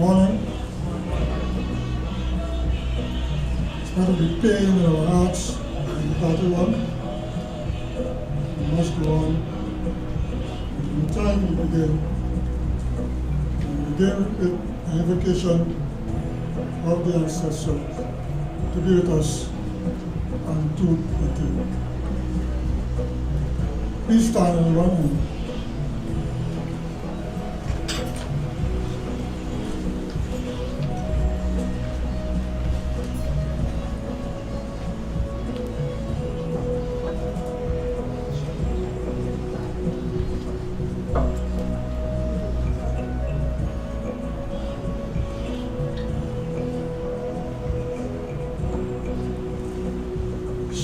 morning. It's not to be pain in our hearts, the battle one. We must go on. From the time we begin with an invocation of the ancestor to be with us and to the day. Please stand everyone.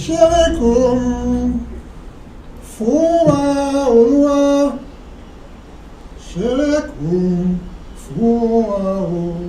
Shelekum fuwa ulwa, shelekum fuwa ulwa.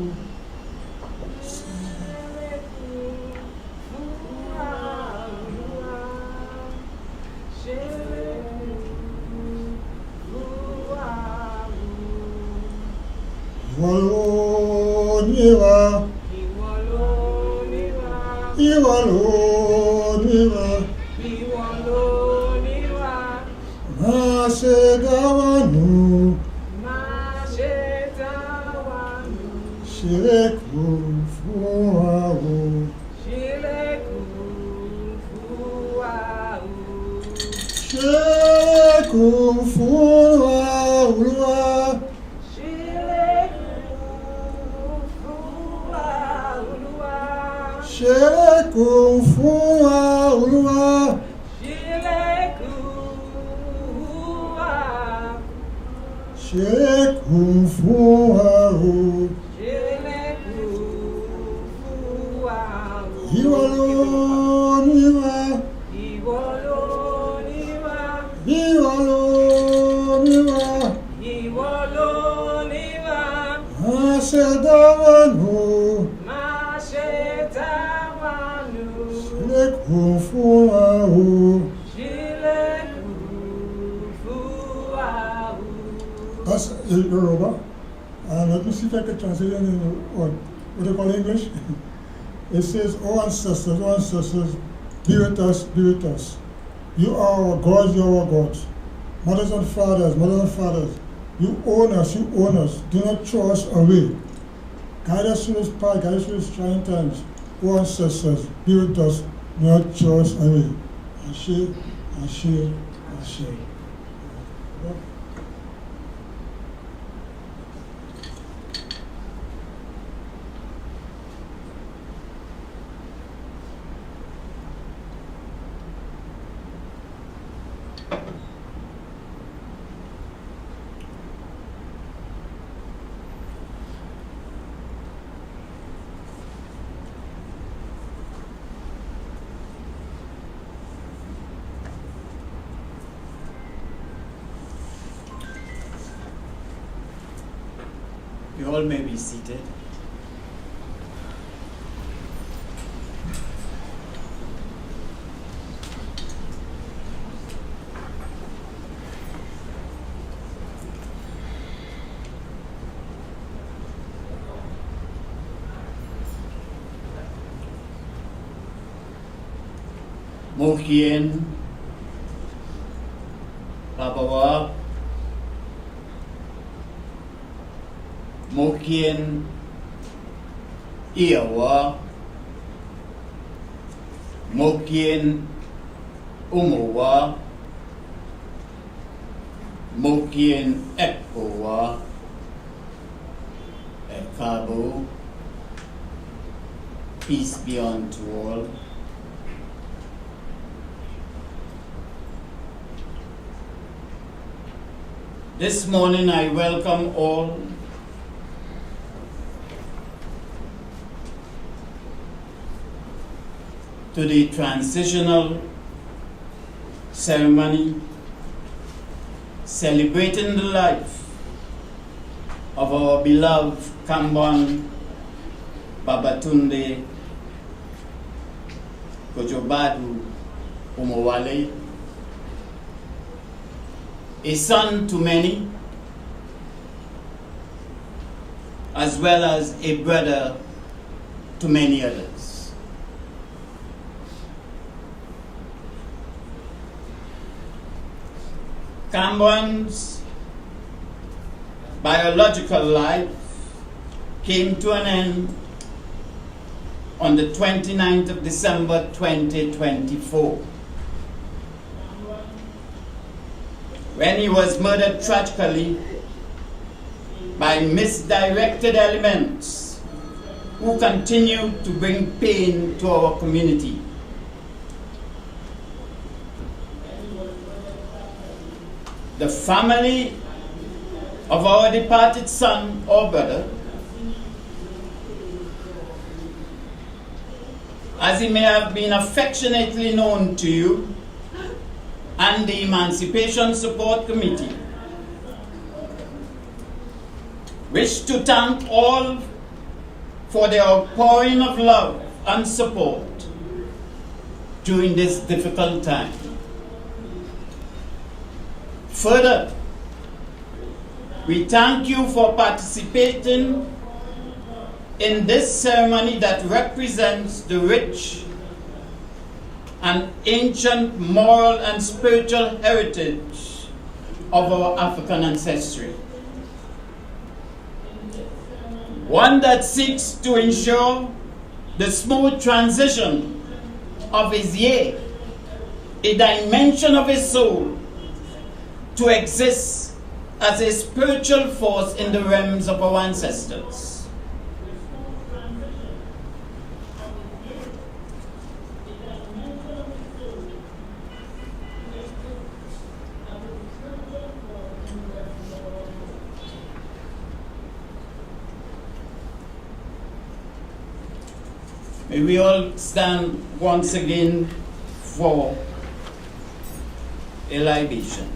That's Yoruba. And let me see if I can translate it in what they call English. It says, oh ancestors, be with us. You are our gods, you are our gods. Mothers and fathers, you own us. Do not throw us away. Guide us through this path, guide us through these trying times. Oh ancestors, be with us, do not throw us away. Ashe. You all may be seated. Mukien Babawa Mukien Iawa Mukien Umowa Mukien Ekowa Ekabo. Peace be unto all. This morning I welcome all to the transitional ceremony celebrating the life of our beloved Kambon Babatunde Kodjobadu Omowale, a son to many, as well as a brother to many others. Kambon's biological life came to an end on the 29th of December 2024, when he was murdered tragically by misdirected elements who continue to bring pain to our community. The family of our departed son or brother, as he may have been affectionately known to you, and the Emancipation Support Committee, wish to thank all for their outpouring of love and support during this difficult time. Further, we thank you for participating in this ceremony that represents the rich and ancient moral and spiritual heritage of our African ancestry. One that seeks to ensure the smooth transition of his ye, a dimension of his soul, to exist as a spiritual force in the realms of our ancestors. May we all stand once again for a libation.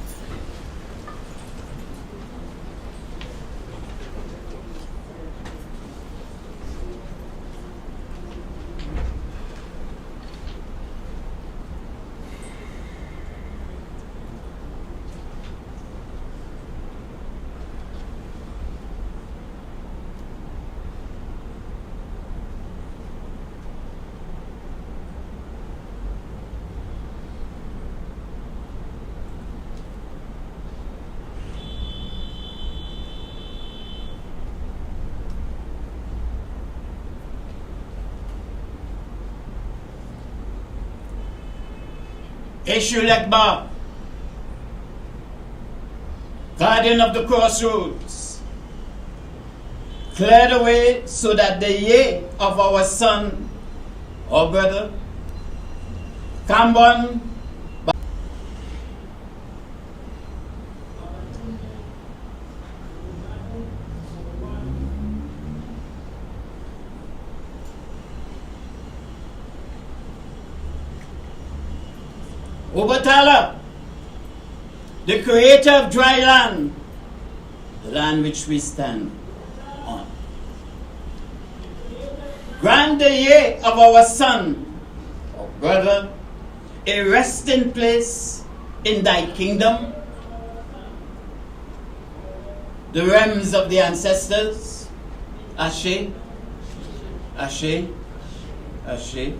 Eshu Lekba, guardian of the crossroads, clear the way so that the ye of our son or brother, Kambon Obatala, the creator of dry land, the land which we stand on. Grant the ye of our son or brother a resting place in thy kingdom, the realms of the ancestors. Ashe, Ashe, Ashe.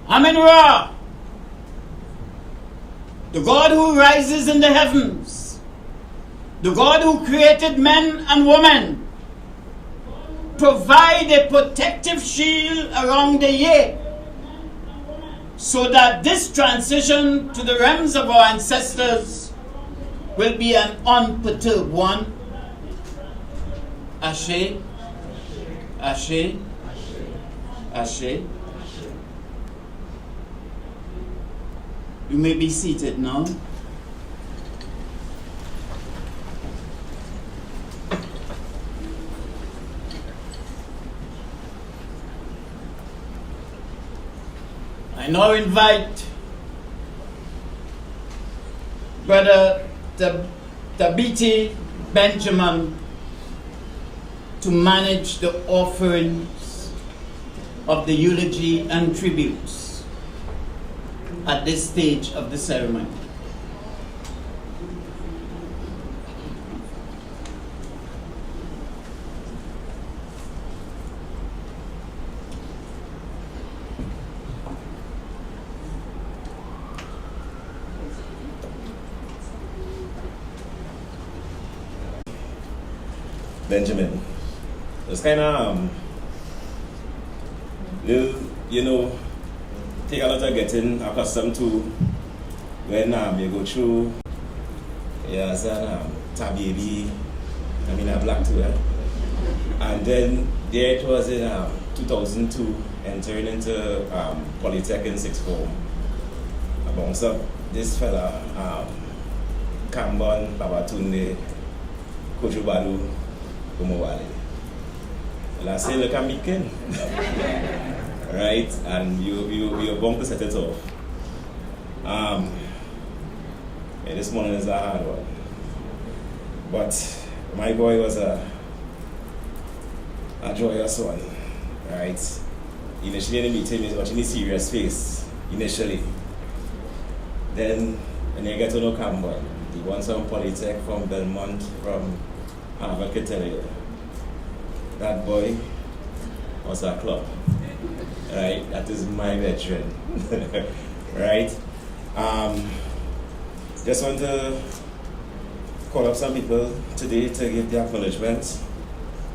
Amen-Ra, the God who rises in the heavens, the God who created men and women, provide a protective shield around the ye, so that this transition to the realms of our ancestors will be an unperturbed one. Ashe, Ashe, Ashe. You may be seated now. I now invite Brother Tabiti Benjamin to manage the offerings of the eulogy and tributes at this stage of the ceremony. Benjamin, it's kind of little, take a lot of getting accustomed to when you go through, Tabibi, I mean, I'm black too, eh? And then there it was in 2002, entering into Polytech in sixth form. Amongst this fella, Kambon Babatunde Kodjobadu Omowale. I say, look, I'm weekend. Right? And you're going to set it off. This morning is a hard one. But my boy was a joyous one. Right? Initially, in the meeting, he was watching a serious face. Initially. Then, when you get to know Kambon, he won some Polytech from Belmont, from Harvard, could tell you. That boy was a club. Right? That is my veteran. Right? Just want to call up some people today to give the acknowledgement,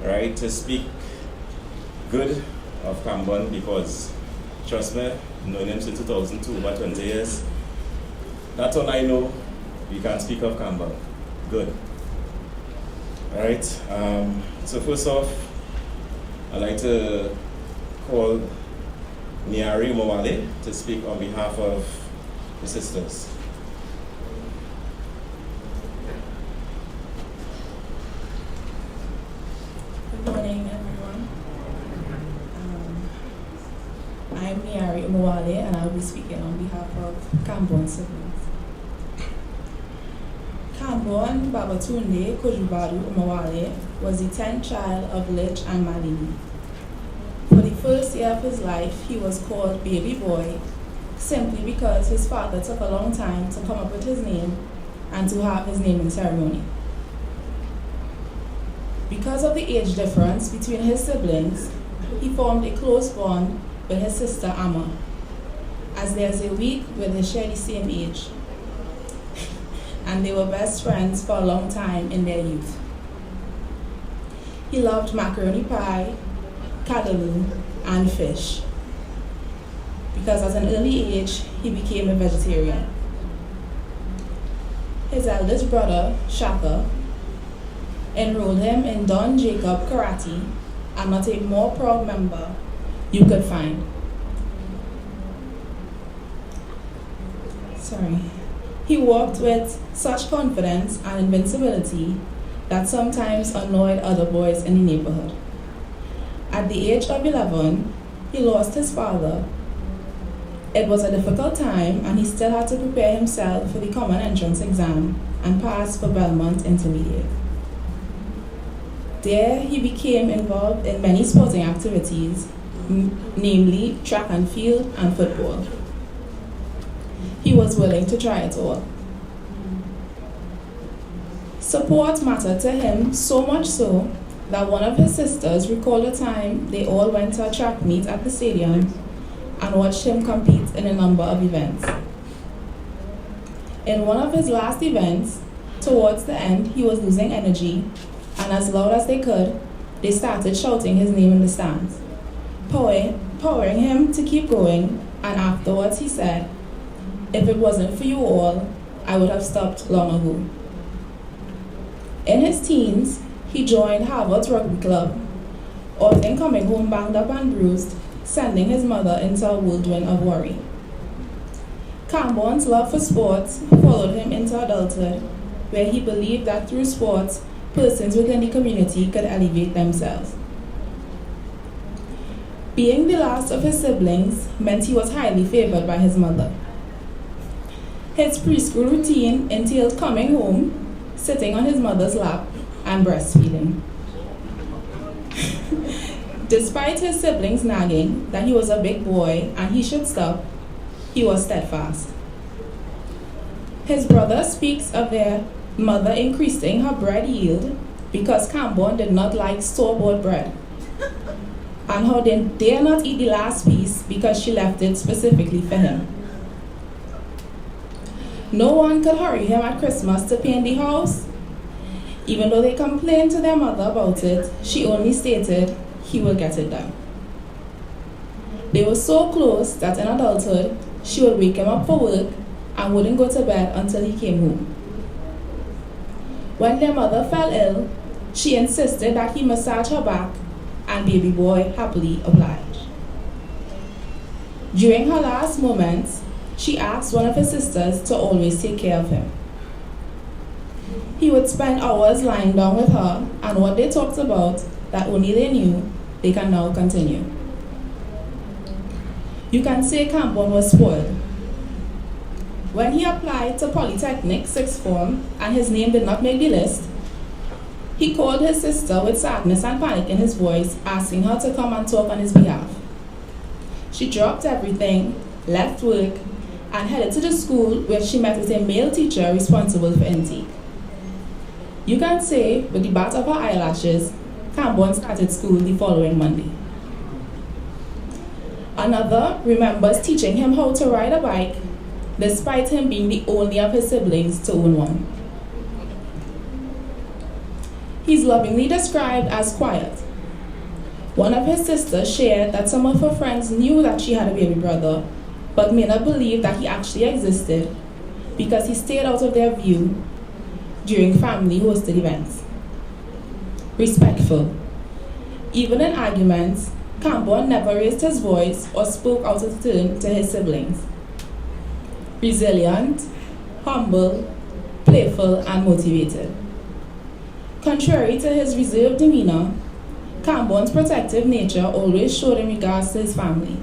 right? To speak good of Kambon, because trust me, known him since 2002, about 20 years. That's all I know. We can speak of Kambon. Good. Alright, so first off, I'd like to call Nyari Omowale to speak on behalf of the sisters. Good morning, everyone. I'm Nyari Omowale, and I'll be speaking on behalf of Kambon's siblings. Kambon Babatunde Kodjobadu Omowale was the 10th child of Lich and Malini. For the first year of his life, he was called Baby Boy, simply because his father took a long time to come up with his name and to have his naming ceremony. Because of the age difference between his siblings, he formed a close bond with his sister Amma, as there's a week where they share the same age. And they were best friends for a long time in their youth. He loved macaroni pie, callaloo, and fish, because at an early age, he became a vegetarian. His eldest brother, Shaka, enrolled him in Don Jacob Karate, and not a more proud member you could find. He walked with such confidence and invincibility that sometimes annoyed other boys in the neighborhood. At the age of 11, he lost his father. It was a difficult time, and he still had to prepare himself for the common entrance exam and pass for Belmont Intermediate. There, he became involved in many sporting activities, namely track and field and football. He was willing to try it all. Support mattered to him so much so that one of his sisters recalled a time they all went to a track meet at the stadium and watched him compete in a number of events. In one of his last events, towards the end, he was losing energy, and as loud as they could, they started shouting his name in the stands, powering him to keep going, and afterwards he said, "If it wasn't for you all, I would have stopped long ago." In his teens, he joined Harvard's rugby club, often coming home banged up and bruised, sending his mother into a whirlwind of worry. Kambon's love for sports followed him into adulthood, where he believed that through sports, persons within the community could elevate themselves. Being the last of his siblings meant he was highly favored by his mother. His preschool routine entailed coming home, sitting on his mother's lap, and breastfeeding. Despite his siblings nagging that he was a big boy and he should stop, he was steadfast. His brother speaks of their mother increasing her bread yield because Kambon did not like store-bought bread, and how they dare not eat the last piece because she left it specifically for him. No one could hurry him at Christmas to paint the house. Even though they complained to their mother about it, she only stated he will get it done. They were so close that in adulthood, she would wake him up for work and wouldn't go to bed until he came home. When their mother fell ill, she insisted that he massage her back, and baby boy happily obliged. During her last moments, she asked one of his sisters to always take care of him. He would spend hours lying down with her, and what they talked about that only they knew, they can now continue. You can say Kambon was spoiled. When he applied to Polytechnic sixth form and his name did not make the list, he called his sister with sadness and panic in his voice, asking her to come and talk on his behalf. She dropped everything, left work, and headed to the school where she met with a male teacher responsible for intake. You can say, with the bat of her eyelashes, Kambon started school the following Monday. Another remembers teaching him how to ride a bike, despite him being the only of his siblings to own one. He's lovingly described as quiet. One of his sisters shared that some of her friends knew that she had a baby brother, but may not believe that he actually existed because he stayed out of their view during family-hosted events. Respectful. Even in arguments, Kambon never raised his voice or spoke out of turn to his siblings. Resilient, humble, playful, and motivated. Contrary to his reserved demeanor, Kambon's protective nature always showed in regards to his family.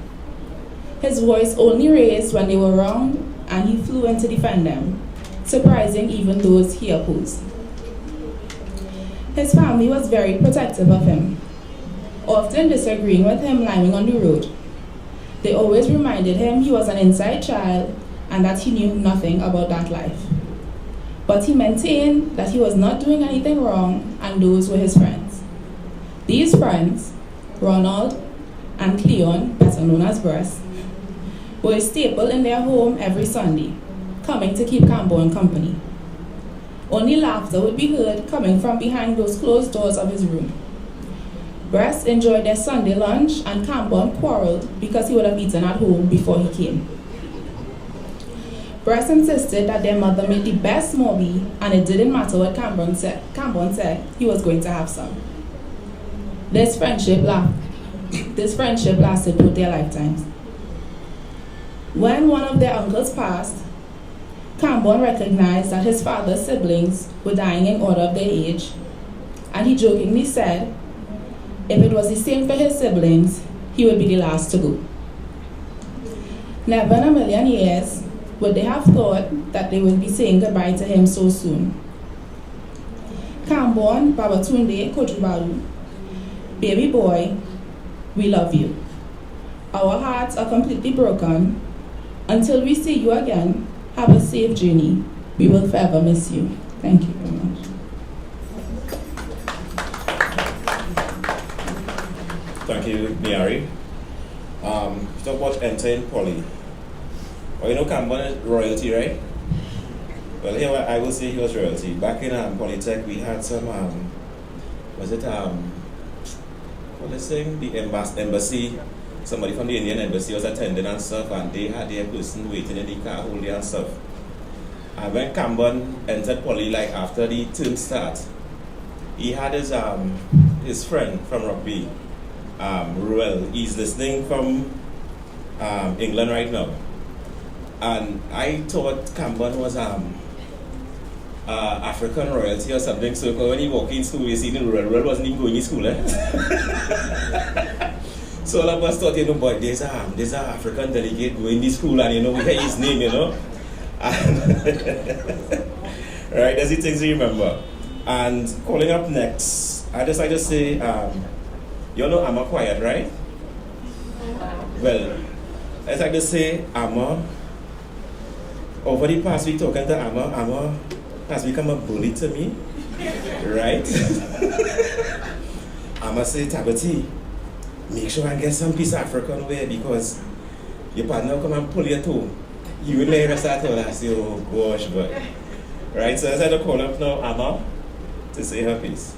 His voice only raised when they were wrong, and he flew in to defend them, surprising even those he opposed. His family was very protective of him, often disagreeing with him lying on the road. They always reminded him he was an inside child and that he knew nothing about that life. But he maintained that he was not doing anything wrong, and those were his friends. These friends, Ronald and Cleon, better known as Breast, were a staple in their home every Sunday, coming to keep Kambon company. Only laughter would be heard coming from behind those closed doors of his room. Breast enjoyed their Sunday lunch, and Kambon quarreled because he would have eaten at home before he came. Breast insisted that their mother made the best mobi, and it didn't matter what Kambon said, he was going to have some. This friendship lasted both their lifetimes. When one of their uncles passed, Kambon recognized that his father's siblings were dying in order of their age, and he jokingly said, if it was the same for his siblings, he would be the last to go. Never in a million years would they have thought that they would be saying goodbye to him so soon. Kambon Babatunde Kodjobadu, baby boy, we love you. Our hearts are completely broken. Until we see you again, have a safe journey. We will forever miss you. Thank you very much. Thank you, Mary. Talk about entering poly. Well, you know Kambon is royalty, right? Well, here I will say he was royalty. Back in Polytech, we had some, the embassy, somebody from the Indian embassy was attending and stuff, and they had their person waiting in the car holding and stuff. And when Kambon entered poly, like after the term start, he had his friend from rugby, Ruel. He's listening from England right now. And I thought Kambon was African royalty or something, so when he walked in school, you see the Ruel wasn't even going to school. So all of us thought, boy, there's an African delegate going to school and, we hear his name, And right, there's the things you remember. And calling up next, I just like to say, I'm a quiet, right? Well, I like to say, over the past week talking to Amma has become a bully to me, right? Amma say, Tabati, make sure I get some piece of African wear because your partner come and pull your toe. You will never start to I say, oh gosh, but right, so I had to call up now Amma to say her piece.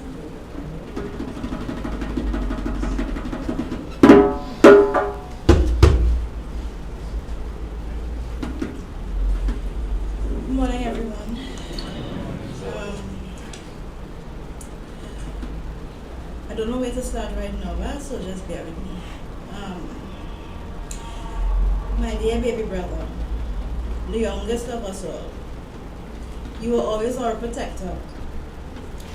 Good morning, everyone. I don't know where to start right now, so just bear with me. My dear baby brother, the youngest of us all, you were always our protector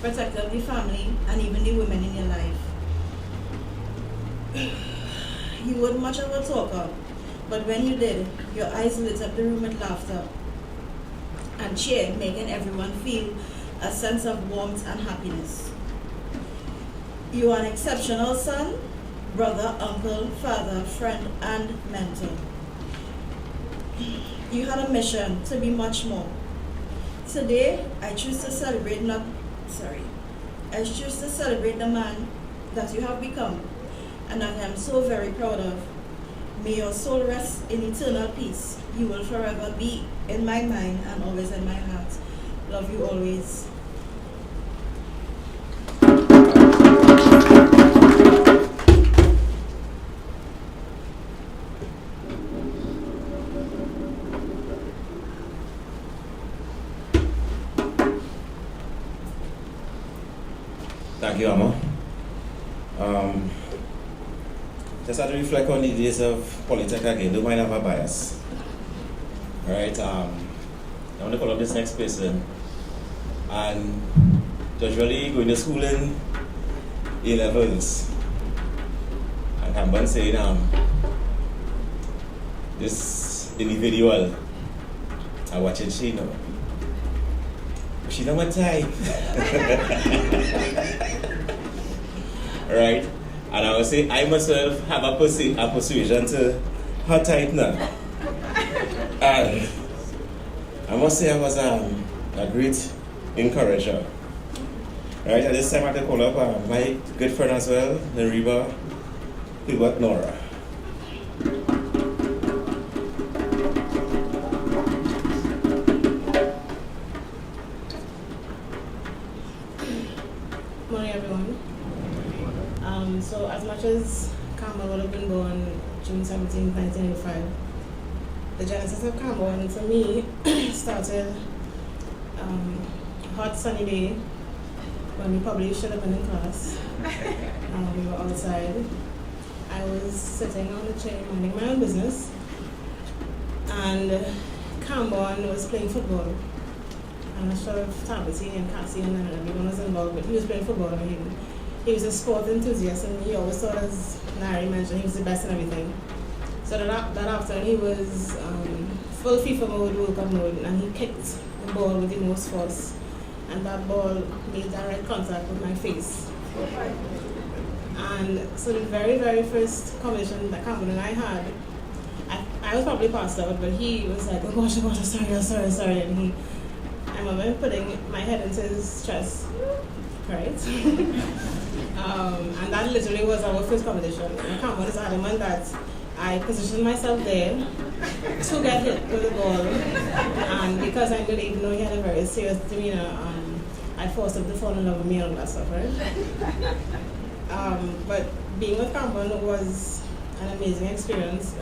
of the family and even the women in your life. You weren't much of a talker, but when you did, your eyes lit up the room with laughter and cheer, making everyone feel a sense of warmth and happiness. You are an exceptional son, brother, uncle, father, friend, and mentor. You had a mission to be much more. Today, I choose to celebrate the man that you have become and that I am so very proud of. May your soul rest in eternal peace. You will forever be in my mind and always in my heart. Love you always. Thank you, Amma. Just had to reflect on the days of politics again. Don't mind have a bias. Alright, I want to call up this next person. And usually going to school in A-levels. And Kambon saying, this individual, I watch it, she know. She know my type. Right? And I would say, I myself have a persuasion to her type now. And I must say I was a great encourager. Right? At this time I had to call up my good friend as well, Nariba, Hilbert Nora. Morning, everyone. So as much as Kambon would have been born June 17, 1985, the genesis of Kambon for me started a hot sunny day when we probably should have been in class. We were outside. I was sitting on the chair minding my own business, and Kambon was playing football. I'm not sure if Tabitha and Cassie and everyone was involved, but he was playing football. And he was a sport enthusiast, and he always thought, as Larry mentioned, he was the best in everything. So that afternoon he was full FIFA mode, World Cup mode, and he kicked the ball with the most force, and that ball made direct contact with my face. And so the very, very first conversation that Kambon and I had, I was probably passed out, but he was like, oh gosh, sorry, and I remember putting my head into his chest, right? And that literally was our first conversation. And Kambon is adamant that I positioned myself there to get hit with the ball, and because I knew that even though he had a very serious demeanor, I forced him to fall in love with me and all that stuff, right? But being with Kambon was an amazing experience.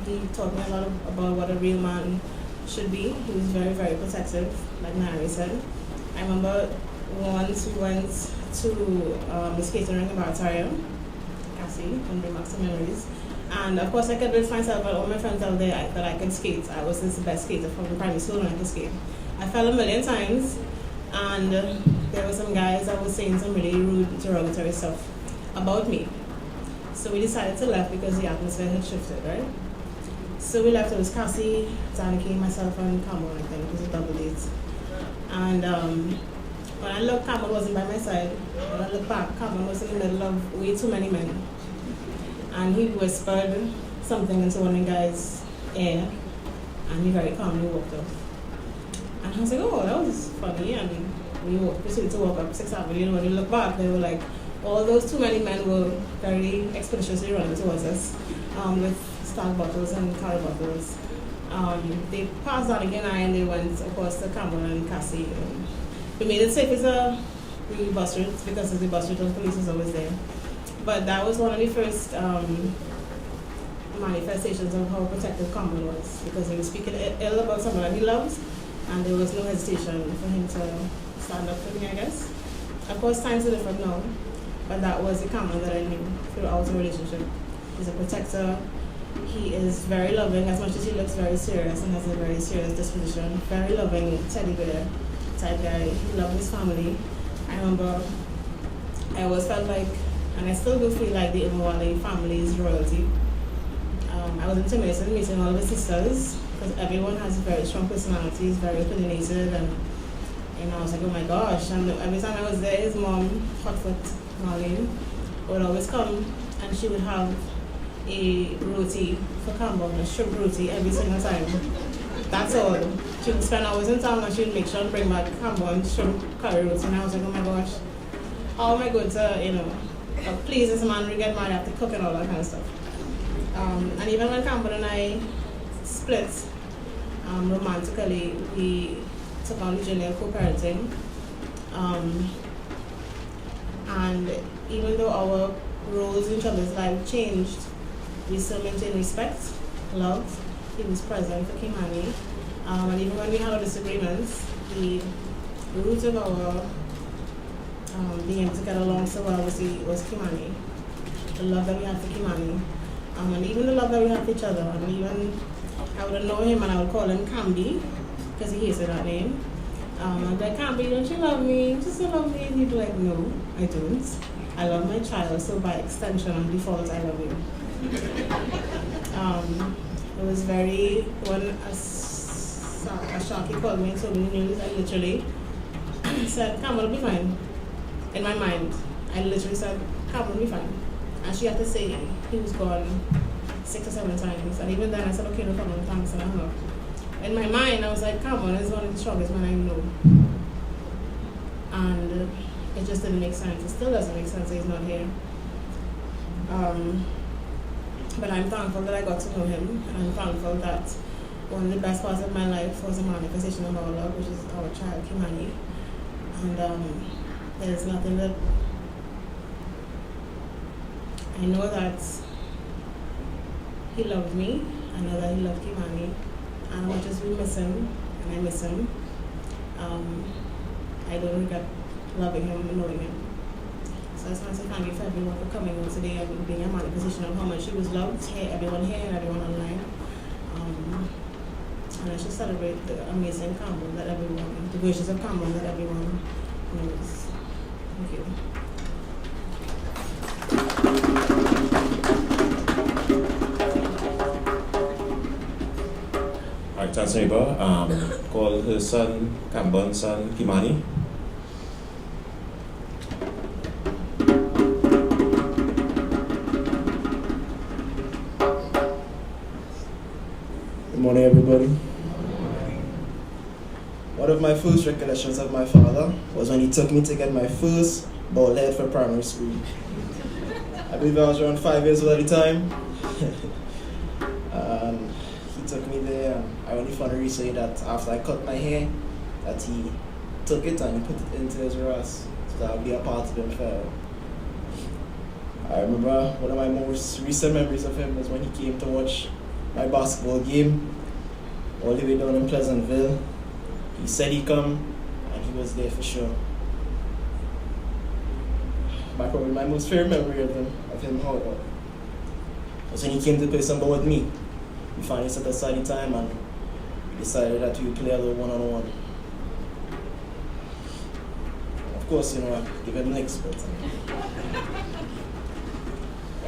He taught me a lot about what a real man should be. He was very, very protective, like Nari said. I remember once we went to the skating rink in Barataria, Cassie, and bring back some memories. And of course I could find myself and all my friends out there that I could skate. I was the best skater from the primary school when I could skate. I fell a million times, and there were some guys that were saying some really rude, derogatory stuff about me. So we decided to left because the atmosphere had shifted, right? So we left. It was Cassie, Zaniki, myself, and Kambon, I think. It was a double date. And when I looked, Kambon wasn't by my side. When I looked back, Kambon was in the middle of way too many men. And he whispered something into one of the guy's ear, and he very calmly walked off. And I was like, oh, that was funny. And we proceeded to walk up 6th Avenue, and when we looked back, they were like, all those too many men were very expeditiously running towards us with Stag bottles and curry bottles. They passed on again, and they went, of course, to Kambon and Cassie. We made it safe as a bus route because of the bus route, and police was always there. But that was one of the first manifestations of how protective Kambon was, because he was speaking ill about someone that he loves, and there was no hesitation for him to stand up for me, I guess. Of course, times are different now, but that was the Kambon that I knew throughout the relationship. He's a protector. He is very loving, as much as he looks very serious and has a very serious disposition. Very loving, teddy bear type guy. He loved his family. I remember I always felt like, and I still do feel like, the Omowale family is royalty. I was intimidated meeting all of his sisters because everyone has very strong personalities, very opinionated, and I was like, oh my gosh. And every time I was there, his mom, Hotfoot Marlene, would always come, and she would have a roti for Kambon, a shrimp roti every single time. That's all. She would spend hours in town, and she would make sure to bring back Kambon shrimp curry roti. And I was like, oh my gosh, how am I going to, please this man, we get married after cook and all that kind of stuff. And even when Kambon and I split romantically, we took on the journey of co-parenting. And even though our roles in each other's life changed, we still maintained respect, love. He was present for Kimani. And even when we had our disagreements, the root of our being able to get along so well was Kimani. The love that we had for Kimani. And even the love that we had for each other. And even I would know him and I would call him Kambi, because he hated that name. I'd be like, Kambi, don't you love me? Just love me. And he'd be like, no, I don't. I love my child, so by extension and default, I love you. It was very, when a Sharky called me and told me the news, I literally said, Kambon will be fine. In my mind, I literally said, Kambon will be fine. And she had to say he was gone 6 or 7 times. And even then I said, okay, no problem, thanks, and I hung up. In my mind, I was like, Kambon is one of the strongest men I know. And it just didn't make sense. It still doesn't make sense that he's not here. But I'm thankful that I got to know him, and I'm thankful that one of the best parts of my life was a manifestation of our love, which is our child, Kimani. And there's nothing that... I know that he loved me, I know that he loved Kimani, and as much as we miss him, and I miss him, I don't regret loving him and knowing him. So I just want to say thank you for everyone for coming on today and being a manifestation of how much he was loved, everyone here and everyone online. And I should celebrate the amazing Kambon that everyone, the virtues of Kambon that everyone knows. Thank you. Alright, that's neighbor. Call her son, Kambon's son, Kimani. Good morning, everybody. One of my first recollections of my father was when he took me to get my first bald head for primary school. I believe I was around 5 years old at the time. He took me there, and I only found out recently that after I cut my hair, that he took it and he put it into his ras, so that would be a part of him forever. I remember one of my most recent memories of him was when he came to watch my basketball game all the way down in Pleasantville. He said he'd come, and he was there for sure. Probably my most favorite memory of him, however, was when he came to play some ball with me. We finally set aside the time and we decided that we would play a little one-on-one. Of course, I give him licks, but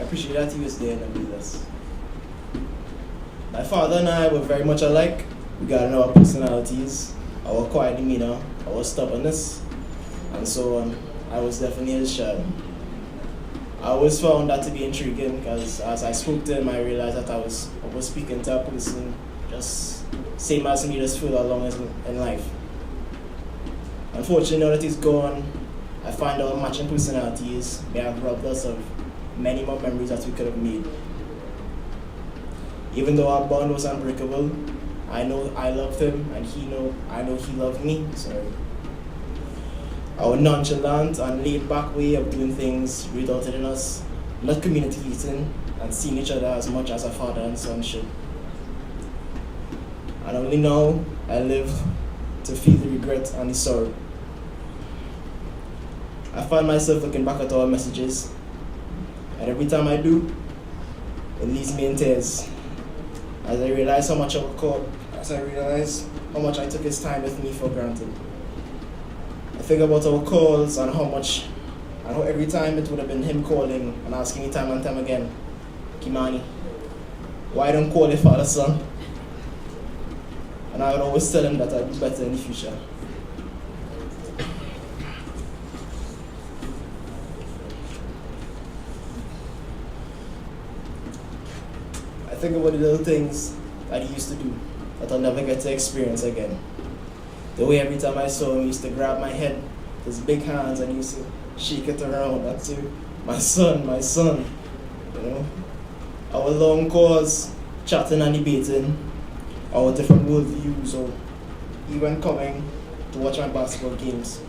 I appreciate that he was there and with us. My father and I were very much alike regarding our personalities, our quiet demeanor, our stubbornness, and so on. I was definitely his child. I always found that to be intriguing because as I spoke to him, I realized that I was speaking to a person just same as me, just further along in life. Unfortunately, now that he's gone, I find our matching personalities may have robbed us of many more memories that we could have made. Even though our bond was unbreakable, I know I loved him and I know he loved me. Sorry. Our nonchalant and laid-back way of doing things resulted in us not communicating and seeing each other as much as a father and son should. And only now I live to feel the regret and the sorrow. I find myself looking back at our messages, and every time I do, it leaves me in tears as I realize how much I took his time with me for granted. I think about our calls and how every time it would have been him calling and asking me time and time again, Kimani, why don't call your father, son? And I would always tell him that I'd do better in the future. I think about the little things that he used to do that I'll never get to experience again. The way every time I saw him, he used to grab my head, his big hands, and he used to shake it around. That's it. My son, you know. Our long calls, chatting and debating, our different worldviews, or even coming to watch my basketball games.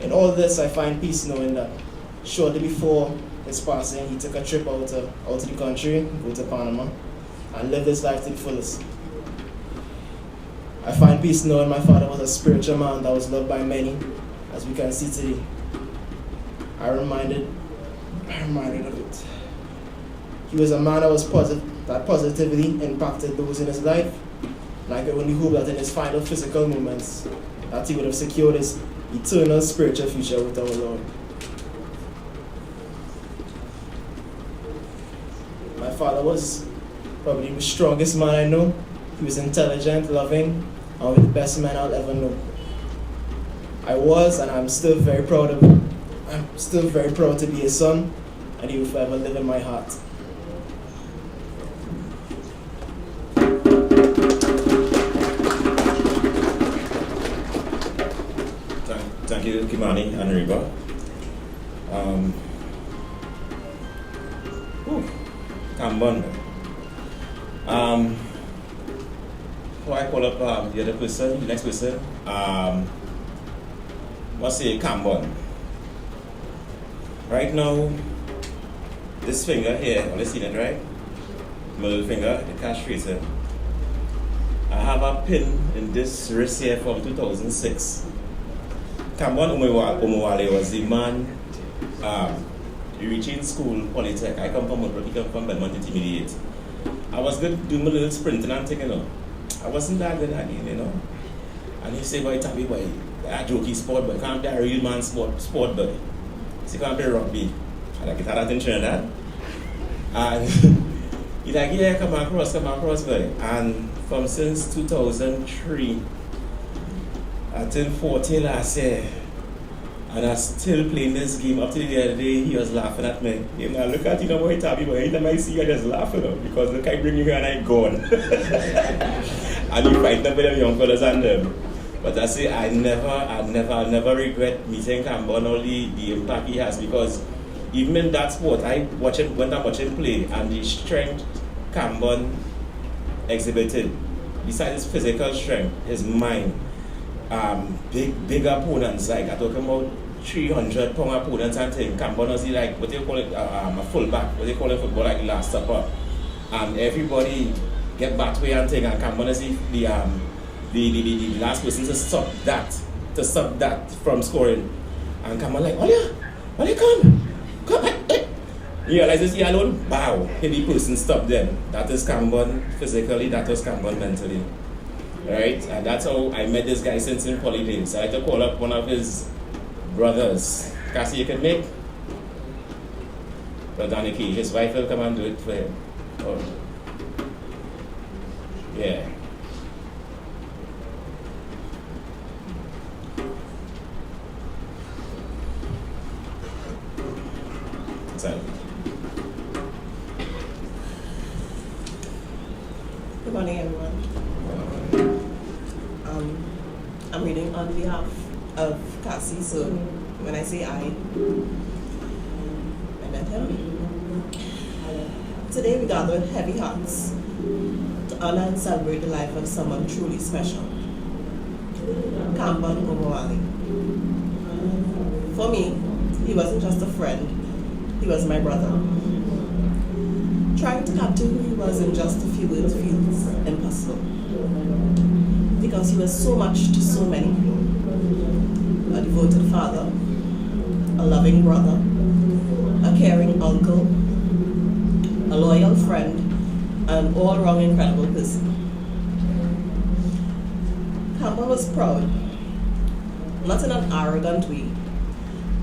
In all this, I find peace knowing that shortly before his passing, he took a trip out of the country, go to Panama, and lived his life to the fullest. I find peace knowing my father was a spiritual man that was loved by many, as we can see today. I'm reminded of it. He was a man that positively impacted those in his life, and I could only hope that in his final physical moments, that he would have secured his eternal spiritual future with our Lord. My father was probably the strongest man I know. He was intelligent, loving, and one of the best men I'll ever know. I was, and I'm still very proud of him. I'm still very proud to be his son, and he will forever live in my heart. Thank you, Kimani and Reba. Kambon. Before I call up the other person, the next person, let's say Kambon. Right now, this finger here, let's see that, right? Middle finger, the castrator. I have a pin in this wrist here from 2006. Kambon Omowale was the man reaching school, Polytech. I come from Woodbrook, he come from Belmont Intermediate. I was good doing my little sprinting and taking up. I wasn't that good at it, you know. And he said, boy, Tabby, boy, a jokey sport, but can't be a real man sport boy. So you can't play rugby. And I get that in Trinidad. And he's like, yeah, come across, boy. And from since 2003, I turned 40 last year. And I still playing this game. Up to the other day, he was laughing at me. You know, look at you, boy, Tabby, boy. Anytime I see you, I just laugh at him. Because look, I bring you here and I'm gone. And you fight them with them young fellas and them. But I say, I never regret meeting Kambon or the impact he has. Because even in that sport, I watch him play, and the strength Kambon exhibited, besides his physical strength, his mind, big opponents, like I talk about 300-pound opponents and things. Kambon was like, what do you call it, a fullback, what do you call it football, like Last Supper. And everybody get back way and thing, and Kambon is the last person to stop that from scoring. And Kambon like, oh yeah, come. You realize this here alone, bow, the person stop them. That is Kambon physically, that was Kambon mentally. Right? And that's how I met this guy since in poly days. I had to call up one of his brothers. Cassie, you can make? But Daniki, his wife will come and do it for him. Oh. Yeah. So. Good morning, everyone. I'm reading on behalf of Cassie, so when I say I met him. Today we gather with heavy hearts to honor and celebrate the life of someone truly special, Kambon Omowale. For me, he wasn't just a friend, he was my brother. Trying to capture who he was in just a few words feels impossible, because he was so much to so many. A devoted father, a loving brother, a caring uncle, a loyal friend, and an all-round incredible person. Kambon was proud, not in an arrogant way,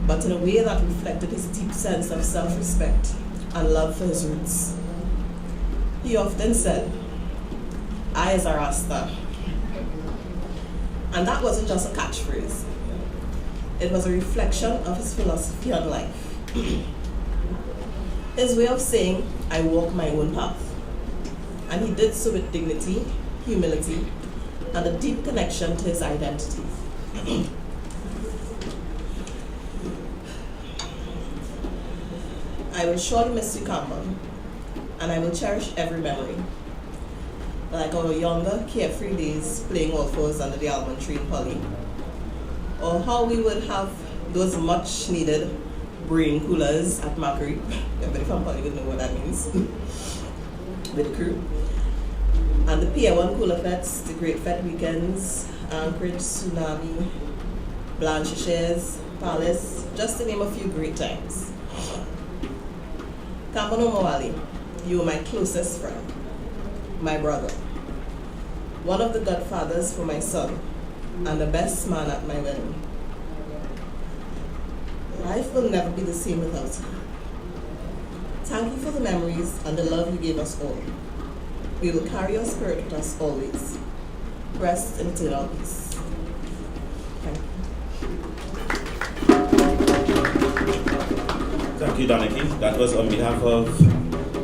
but in a way that reflected his deep sense of self-respect and love for his roots. He often said, "I is a Rasta." And that wasn't just a catchphrase. It was a reflection of his philosophy on life. His way of saying, "I walk my own path." And he did so with dignity, humility, and a deep connection to his identity. I will surely miss you, Kambon, and I will cherish every memory. Like our younger, carefree days playing all fours under the almond tree in Polly, or how we would have those much needed brain coolers at Macquarie. Everybody from Polly would know what that means. With the crew. And the Pier 1 cooler fets, the great fet weekends, Anchorage, Tsunami, Blanchishes, Palace, just to name a few great times. Kambon Omowale, you were my closest friend, my brother, one of the godfathers for my son, and the best man at my wedding. Life will never be the same without you. Thank you for the memories and the love you gave us all. We will carry your spirit with us always. Rest in eternal peace. Thank you. Thank you, Daniki. That was on behalf of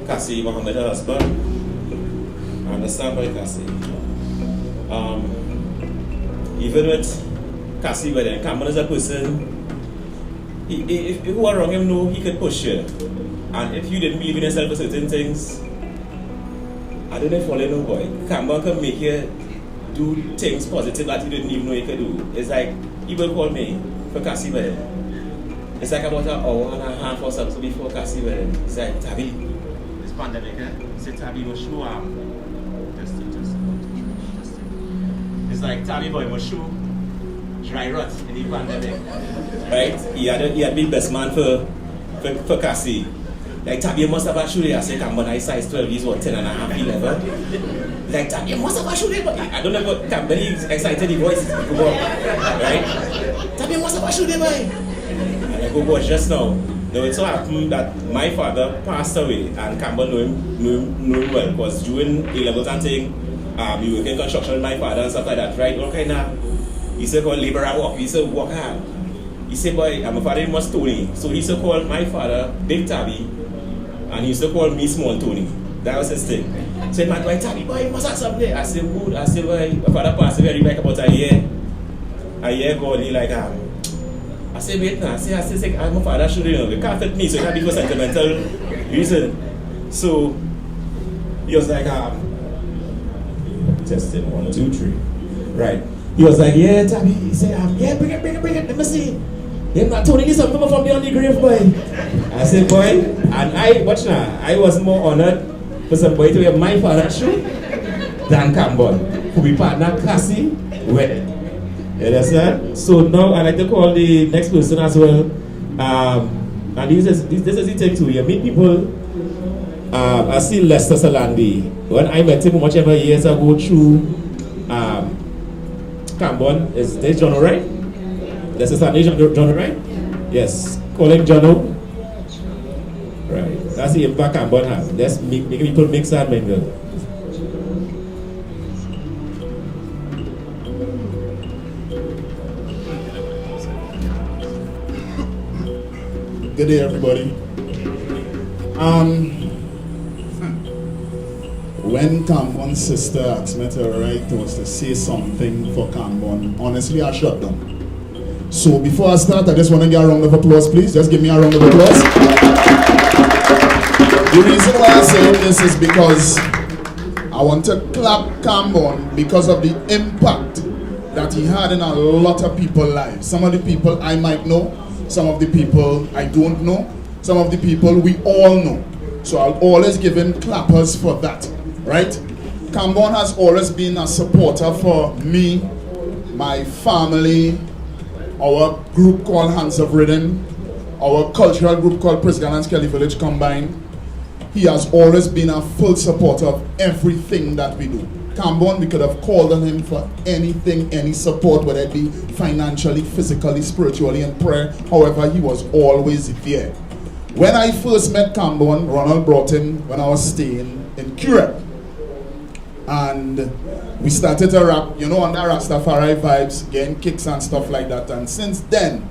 Cassie Mohammed, her husband. I understand by Cassie. Even with Cassie, but then Kambon is a person, if you were wrong him, no, he could push you. And if you didn't believe in yourself for certain things, I don't know if you know, boy, Kambon can make you do things positive that you didn't even know you could do. It's like, he will call me for Cassie, but it's like about an hour and a half or something before Cassie, but it's like, Tabi, this pandemic, he said, Tabi, must show it's like Tabi boy must show dry rot in the pandemic. Right? He had been best man for Cassie. Like Tabi must have a shoe there. I say Kambon I size 12, he's what 10 and a half, 11. Like Tabi must have a shoe there. I don't know what Kambon is excited, the voice go up. Right? Tabi must have a shoe there, boy. And I go watch just now. Now it so happened that my father passed away and Kambon knew him well, because during A-levels and thing, he worked in construction with my father and stuff like that, right? Okay, now, he used to call labor and walk, he used to walk hard. He said, boy, my father name was Tony, so he used to call my father Big Tabby, and he used to call me Small Tony. That was his thing. He said, man, boy, Tabby, boy, you must have something. I said, good. I said, boy, my father passed away like about a year ago, and he like, I said, wait now, I said, my father should, you know, it can't fit me, so it can't be for sentimental reason. So, he was like, testing 1, 2, 3. Right. He was like, yeah, Tabby. He said, yeah, bring it. Let me see. Him not Tony, this come from beyond the grave, boy. I said, boy, and I, watch now, I was more honored for some boy to wear my father's shoe than Kambon, who be partner Cassie wedding. You understand? So now I like to call the next person as well. And this is the thing too. You meet people. I see Lester Salandi. When I met him much ever years ago through Kambon, is this John right? Lester Salandi, John right? Yes. Calling John. Right. That's the impact Kambon has. Let's make people mix and mingle. Good day, everybody. When Kambon's sister asked me to write was to say something for Kambon, honestly, I shut down. So before I start, I just want to get a round of applause, please. Just give me a round of applause. The reason why I say this is because I want to clap Kambon because of the impact that he had in a lot of people's lives. Some of the people I might know, some of the people I don't know, some of the people we all know. So I'll always give him clappers for that, right? Kambon has always been a supporter for me, my family, our group called Hands of Rhythm, our cultural group called Prisgan and Skelly Village combined. He has always been a full supporter of everything that we do. Kambon, we could have called on him for anything, any support, whether it be financially, physically, spiritually, and prayer. However, he was always there. When I first met Kambon, Ronald brought him when I was staying in Curep. And we started to rap, you know, on the Rastafari vibes, getting kicks and stuff like that. And since then,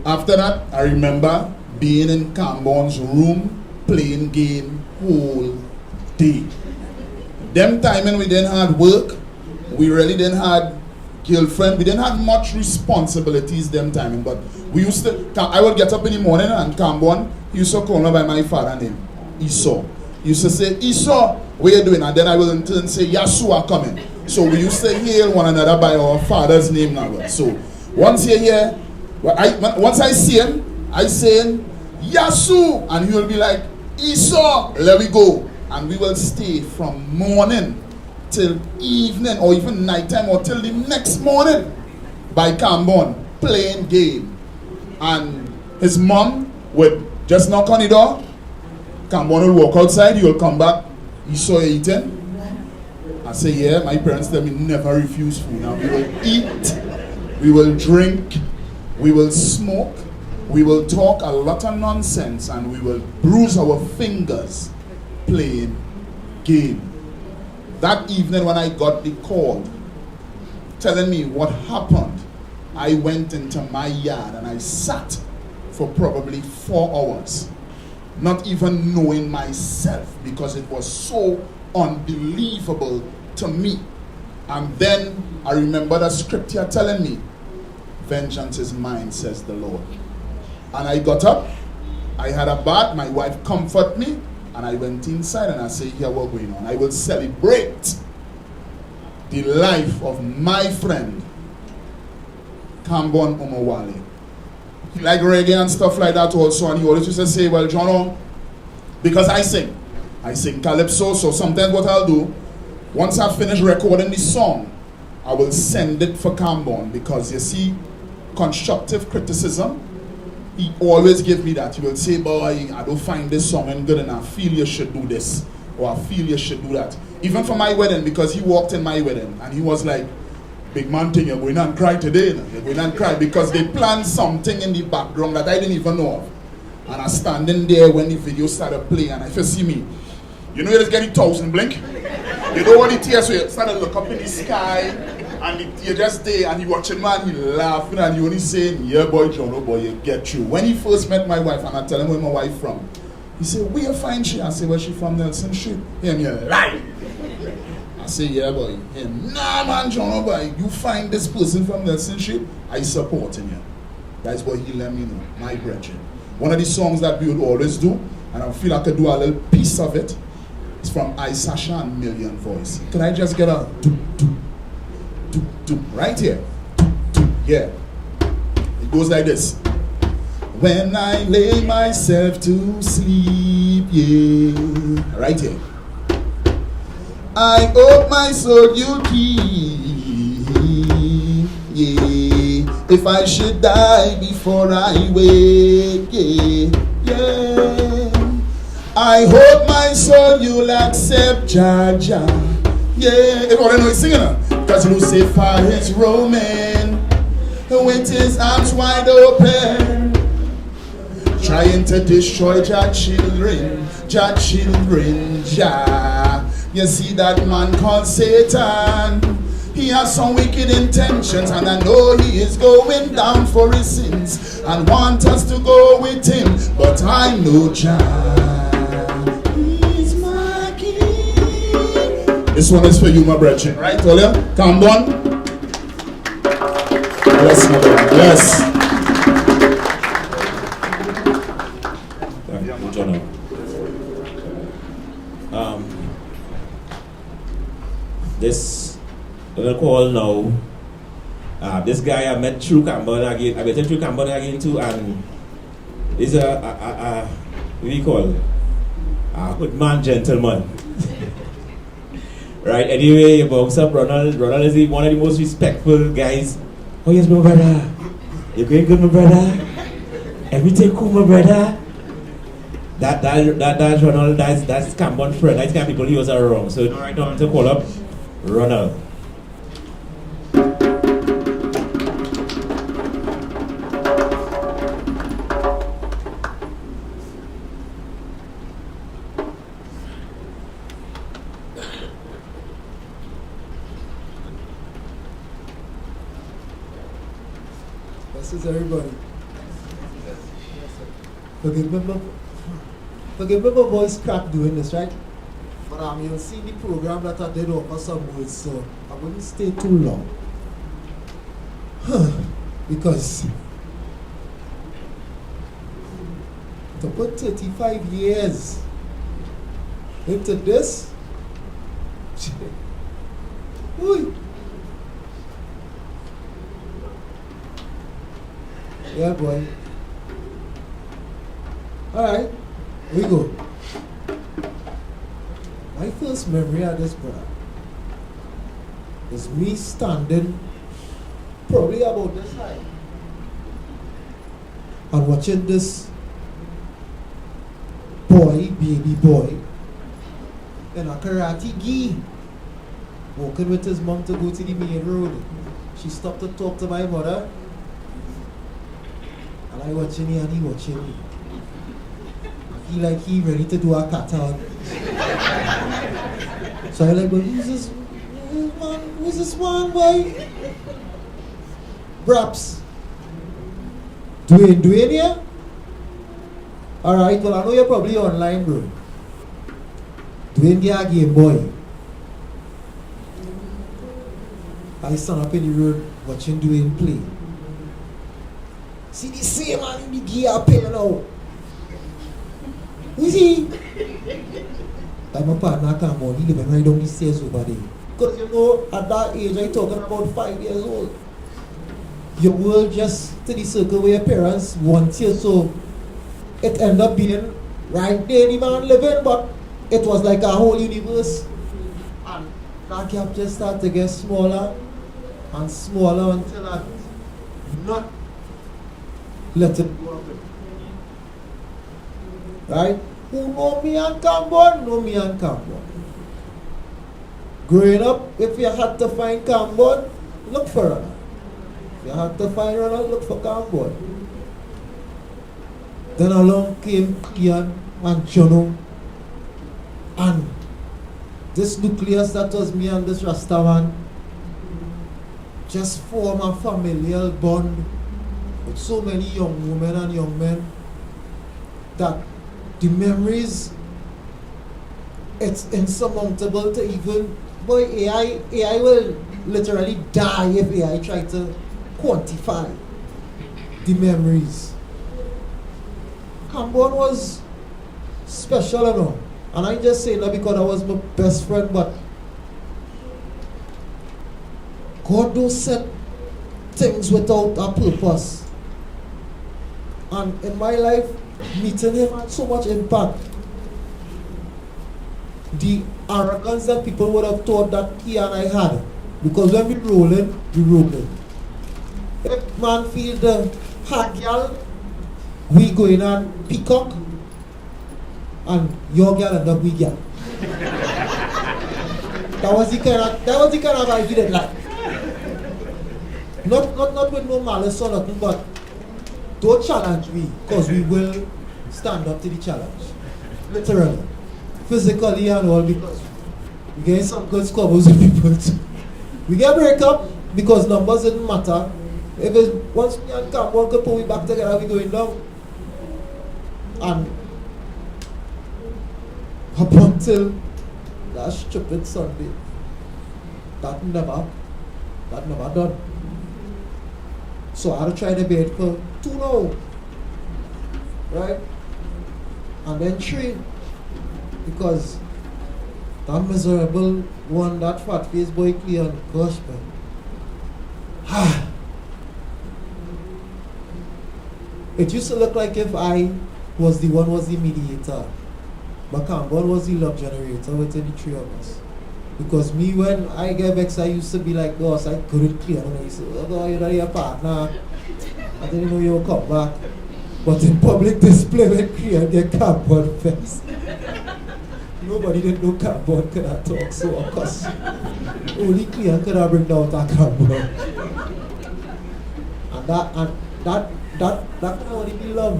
after that, I remember being in Kambon's room, playing game whole day. Them time when we didn't have work, we really didn't have girlfriend, we didn't have much responsibilities them time. But we used to, I would get up in the morning and Kambon, he used to call me by my father name, Esau. He used to say, Esau, what you doing? And then I will in turn say, Yasu are coming. So we used to hail one another by our father's name now. So once you hear, once I see him, I say, Yasu, and he will be like, Esau, let we go. And we will stay from morning till evening or even nighttime or till the next morning by Kambon playing game. And his mom would just knock on the door. Kambon will walk outside, he will come back. Esau eating. I say, yeah, my parents tell me never refuse food. Now we will eat, we will drink, we will smoke, we will talk a lot of nonsense, and we will bruise our fingers playing game. That evening when I got the call telling me what happened, I went into my yard and I sat for probably 4 hours, not even knowing myself, because it was so unbelievable to me. And then I remember the scripture telling me, vengeance is mine, says the Lord. And I got up, I had a bath, my wife comforted me, and I went inside and I said, here what's going on. I will celebrate the life of my friend, Kambon Omowale. He liked reggae and stuff like that also, and he always used to say, well, Jono, because I sing calypso, so sometimes what I'll do, once I finish recording the song, I will send it for Kambon, because you see, constructive criticism, he always give me that. He will say, boy, I don't find this song ain't good enough. I feel you should do this, or I feel you should do that. Even for my wedding, because he walked in my wedding, and he was like, big man thing, you're going and cry today. You're going and cry, because they planned something in the background that I didn't even know of. And I standing there when the video started playing, and if you see me, you know you just get 1,000 blink? You don't want the tears, so you start to look up in the sky, and you're just there, and you watching man, he laughing, and you only saying, yeah boy, John, oh boy, you get through. When he first met my wife, and I tell him where my wife from, he said, where you find she? I say, where she from, Nelson Street? Him, you lie. I say, yeah boy. Him, nah man, John, oh boy, you find this person from Nelson Street, I supporting you. That's what he let me know, my brethren. One of the songs that we would always do, and I feel I could do a little piece of it, it's from I, Sasha and Million Voice. Can I just get a do, right here? Yeah. It goes like this. When I lay myself to sleep, yeah. Right here. I hope my soul you'll keep, yeah. If I should die before I wake, yeah. I hope my soul you'll accept, Jaja. Yeah, everybody know he's singing it. Because Lucifer is roaming with his arms wide open. trying to destroy Jah children, Jah children, Jah. You see that man called Satan? He has some wicked intentions, and I know he is going down for his sins and want us to go with him. But I know Jah, he's my king. This one is for you, my brethren, right, Tolia? Kambon. Yes, my brother. Yes. Thank you, John. This little call now. This guy I met through Kambon again. I met him through Kambon again too, and he's a what do you call? A good man, gentleman. Right. Anyway, you bounce up Ronald. Ronald is one of the most respectful guys. Oh yes, my brother. You going good, my brother? Everything cool, my brother. That Ronald, that's Kambon friend. That's kind of people he was around. So right now I'm to call up Ronald. This is everybody. Forgive me my voice crack doing this, right? But you'll see the program that I did offer some words, so I wouldn't stay too long. Because to put 35 years into this, ooh. Yeah, boy. Alright, we go. My first memory of this, brother, is me standing probably about this high and watching this baby boy, in a karate gi, walking with his mom to go to the main road. She stopped to talk to my mother, and I watching me and he watching me. He like he ready to do a kata. So I like, well, who's this man? Who's this man, boy? Braps. Dwayne here? Alright, well I know you're probably online, bro. Dwayne get a Game Boy. I stand up in the road watching Dwayne play. See the same man in the gear pay now. Who's he? Like my partner Kambon, he living right down the stairs over there. Because you know, at that age, I'm talking about 5 years old. Your world just to the circle where your parents want you, so it ended up being right there the man living, but it was like a whole universe. And that gap just started to get smaller and smaller until I not let it go. Right? Who know me and Kambon? Know me and Kambon. Growing up, if you had to find Kambon, look for Ronald. If you had to find Ronald, look for Kambon. Then along came Ian and Jono. And this nucleus that was me and this Rastaman just form a familial bond with so many young women and young men that the memories, it's insurmountable to even, boy, AI will literally die if AI try to quantify the memories. Kambon was special, you know, and I just say that because I was my best friend, but God don't set things without a purpose. And in my life, meeting him had so much impact. The arrogance that people would have thought that he and I had, because when we rolling, we rolling. If man feel the hard girl, we go in and peacock, and your girl and the we girl. That was the kind of vibe we did like. Not with no malice or nothing, but don't challenge me, because we will stand up to the challenge. Literally. Physically and all, because we get some good squabbles with people too. We get break up because numbers didn't matter. If it's once me and Kambon could pull me back together, we going down. And up until that stupid Sunday, that never done. So I had to try to bed for 2 now. Right? And then 3. Because that miserable one, that fat face boy Cleon, gosh man. It used to look like if I was the mediator. But Kambon was the love generator within the 3 of us. Because me, when I get vexed, I used to be like, boss, I couldn't clear. And I used to, oh, you're not your partner. I didn't know you would come back. But in public display, when Clear get Kambon vexed. Nobody didn't know Kambon could have talk so, of course. Only Clear could have bring down that Kambon. And that could only be love.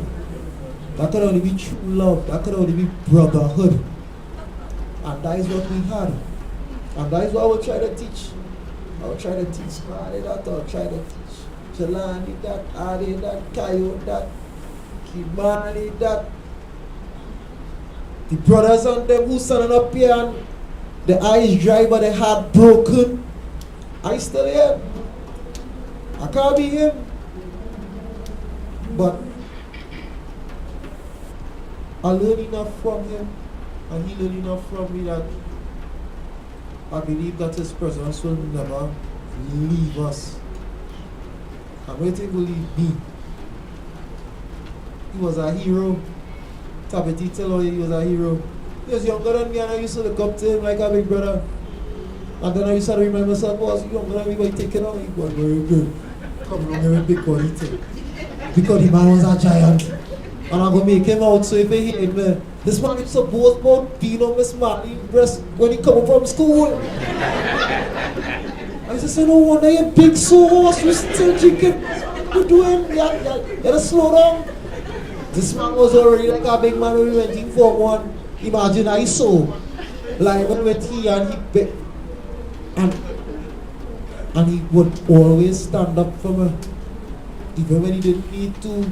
That could only be true love. That could only be brotherhood. And that is what we had. And that is what I will try to teach. I will try to teach Mali that. I will try to teach Jelani that, Adi that, Kayo that, Kimani that. The brothers on them who standing up here and the eyes dry but the heart broken. I still here. I can't be him. But I learned enough from him and he learned enough from me that I believe that his presence will never leave us. And waiting will leave me. He was a hero. Tabitha tell you he was a hero. He was younger than me and I used to look up to him like a big brother. And then I used to remember myself, was younger than me, but he take it on me. Boy, very good. Come along here with big boy, he take. Because the man was a giant. And I'm going to make him out, so if he hate me, this man is supposed about being on Miss Marley's breast when he come from school. I used to say, no wonder you're big so horse, you still drinking. You doing? You gotta slow down. This man was already like a big man when we went in Form 1. Imagine I saw. Like when we went here and he would always stand up for me. Even when he didn't need to.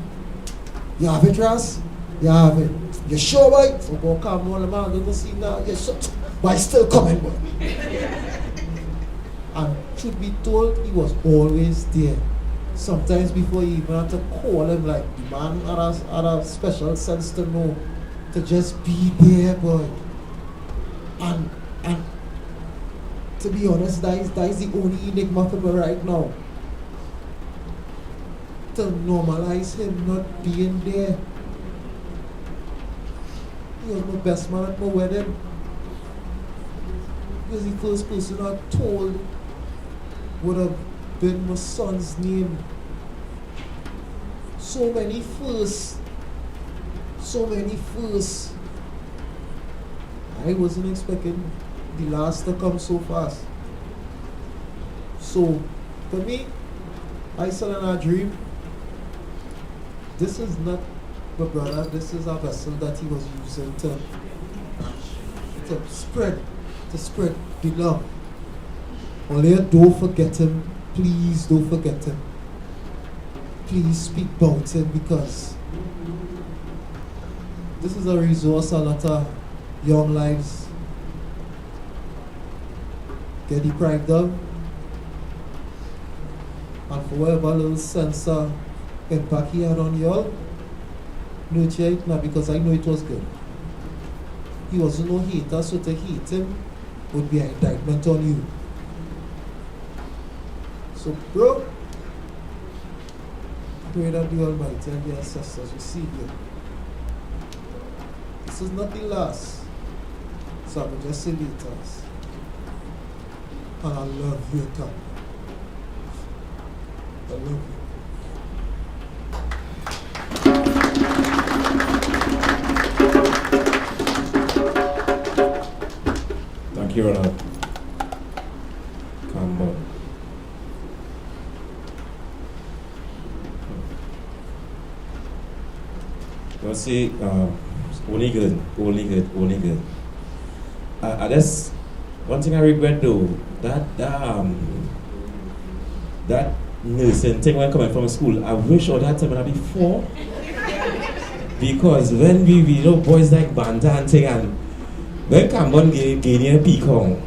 You have it, Ras? You have it. You sure, boy? So go come on, man. Don't see now. You're sure. But he's still coming, boy. And truth be told, he was always there. Sometimes before you even have to call him, like, the man had a special sense to know to just be there, boy. And to be honest, that is the only enigma for me right now. To normalize him not being there. He was my best man at my wedding. He was the first person I told would have been my son's name. So many firsts. So many firsts. I wasn't expecting the last to come so fast. So, for me, I saw in a dream. This is not my brother, this is a vessel that he was using to spread the love. Only don't forget him, please don't forget him. Please speak about him because this is a resource a lot of young lives get deprived of. And for whatever little sense of impact he had on y'all, nurture it now because I know it was good. He was no hater, so to hate him would be an indictment on you. So, bro, pray that the Almighty and the ancestors receive you. This is not the last, so I will just say later. And I love you, Tom. I love you. Thank you, Ronald. Kambon. must say, only good. That's one thing I regret though. That nursing thing when coming from school, I wish all that time when I before. Because when we know boys like Banta and thing, and when Kambon gave a Pekong,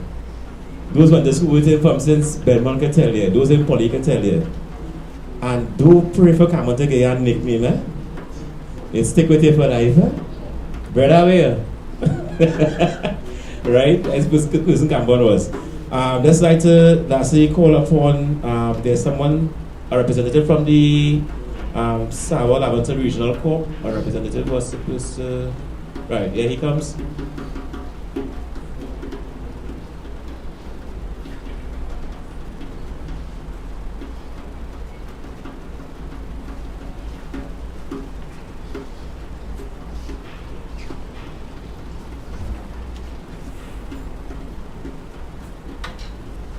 those went to school with him from since Belmont can tell you, those in Poly can tell you. And do pray for Kambon to get a nickname, eh? It stick with you for life, eh? Brother, where? Right? As person Kambon was. Let's like to lastly call upon, there's someone, a representative from the Sawa Lavender Regional Corp, a representative was supposed to, right, here he comes.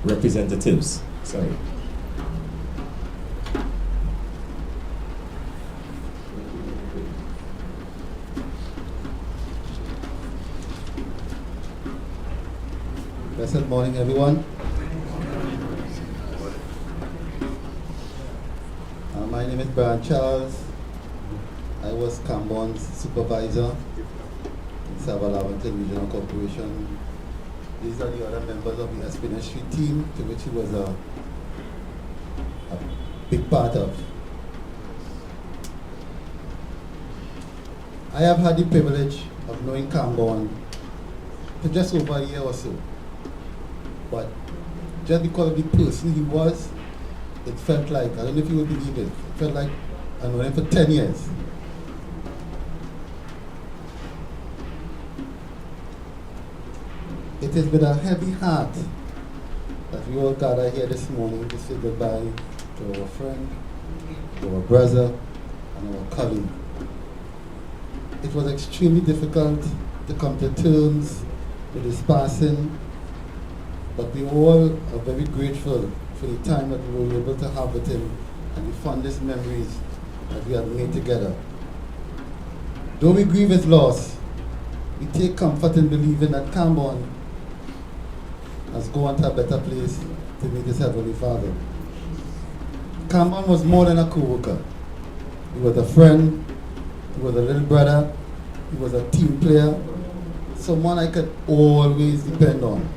Representatives, sorry. Good morning, everyone. My name is Brian Charles. I was Kambon's supervisor in Saval-Lavington Regional Corporation. These are the other members of the Espinal Street team, to which he was a big part of. I have had the privilege of knowing Kambon for just over a year or so. But just because of the person he was, it felt like, I don't know if you would believe it felt like I known him for 10 years. It is with a heavy heart that we all gather here this morning to say goodbye to our friend, to our brother, and our colleague. It was extremely difficult to come to terms with his passing, but we all are very grateful for the time that we were able to have with him and the fondest memories that we have made together. Though we grieve his loss, we take comfort in believing that Kambon has gone to a better place to meet his Heavenly Father. Kambon was more than a co-worker. He was a friend, he was a little brother, he was a team player, someone I could always depend on.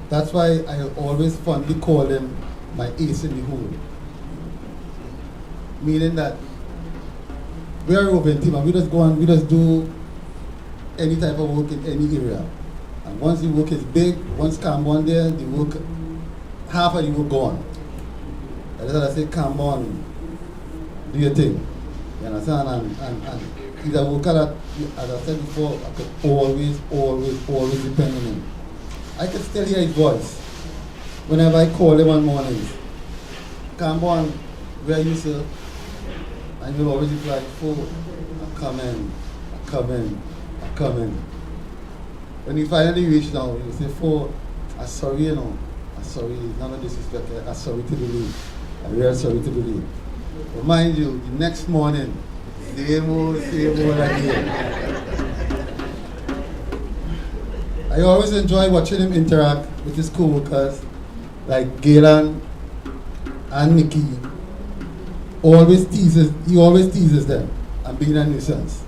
That's why I always fondly call him my ace in the hole. Meaning that we are a roving team and we just do any type of work in any area. And once the work is big, once Kambon there, the work, half of the work gone. And that's why I say, Kambon, do your thing. You understand? And he's a worker that, as I said before, I could always depend on him. I can still hear his voice whenever I call him on mornings. Kambon, where are you, sir? And he'll always reply, "Oh, I'm coming. When he finally reached now, he'll say, "Oh, I'm sorry, you know. I'm sorry, none of disrespect. I'm sorry to believe. I'm really sorry to believe." But mind you, the next morning, same old again. I always enjoy watching him interact with his co-workers like Galen and Nikki. He always teases them and being a nuisance.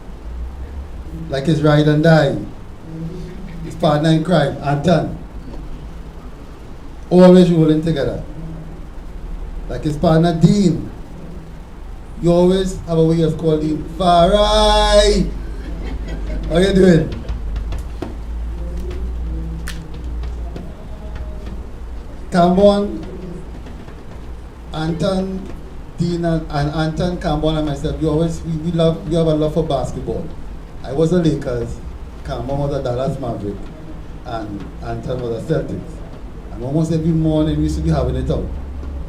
Like his ride and die, his partner in crime, Anton. Always rolling together. Like his partner Dean. You always have a way of calling him Farai. How you doing? Kambon, Anton, Dean, and Anton, Kambon, and myself, we have a love for basketball. I was a Lakers, Kambon was a Dallas Maverick, and Anton was a Celtics. And almost every morning we used to be having it out,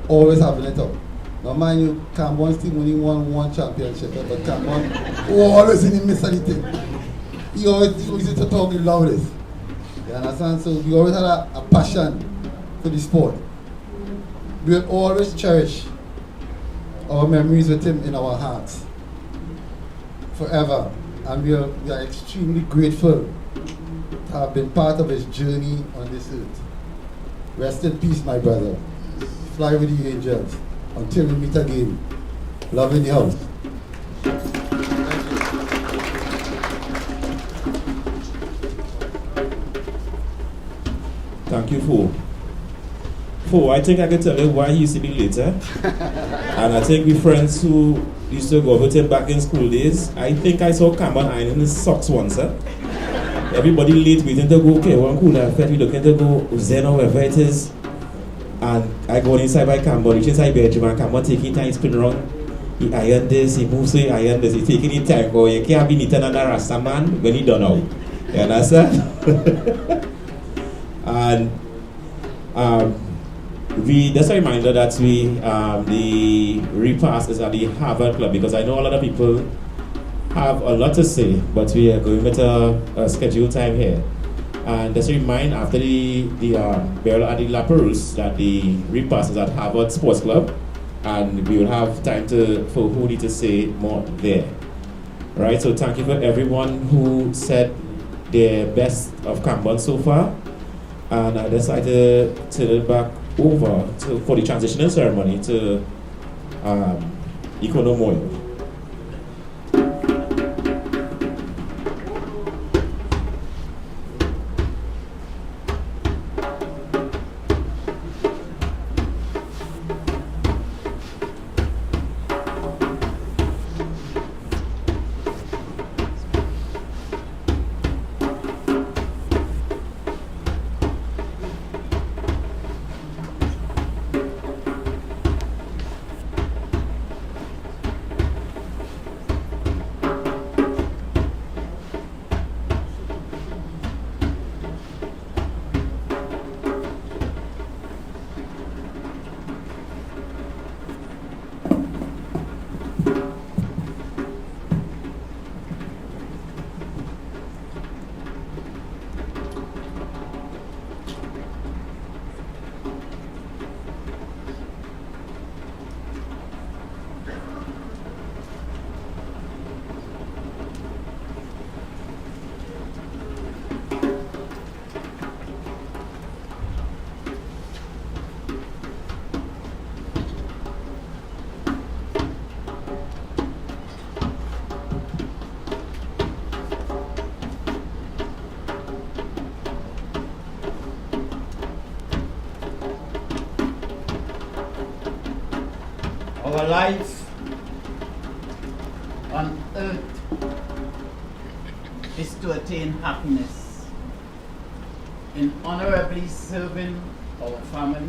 always having it out. Now mind you, Kambon's team only won one championship, but Kambon always in the midst of the thing. He always used to talk the loudest. You understand? So we always had a passion for the sport. We will always cherish our memories with him in our hearts. forever. And we are extremely grateful to have been part of his journey on this earth. Rest in peace, my brother. Fly with the angels. Until we meet again. Love in the house. Thank you, Fo. I think I can tell you why he used to be later. And I think we friends who used to go with him back in school days, I think I saw Kambon ironing his socks once. Everybody late waiting to go, okay, one cool effect, we looking to go Zen or wherever it is. And I go inside by Kambon, reach inside bedroom, and Kambon taking time, spin around. He ironed this, he moves, so he ironed this, he taking his time. Go, you can't be knitting under a Rasta man when he done out. You understand? And just a reminder that the repast is at the Harvard Club, because I know a lot of people have a lot to say, but we are going with a scheduled time here. And just a reminder, after the burial at the La Perouse, that the repast is at Harvard Sports Club, and we will have time for who need to say more there. Right, so thank you for everyone who said their best of Kambon so far. And I decided to turn it back over for the transitional ceremony to Ikonomoyo. Our life on earth is to attain happiness in honorably serving our family,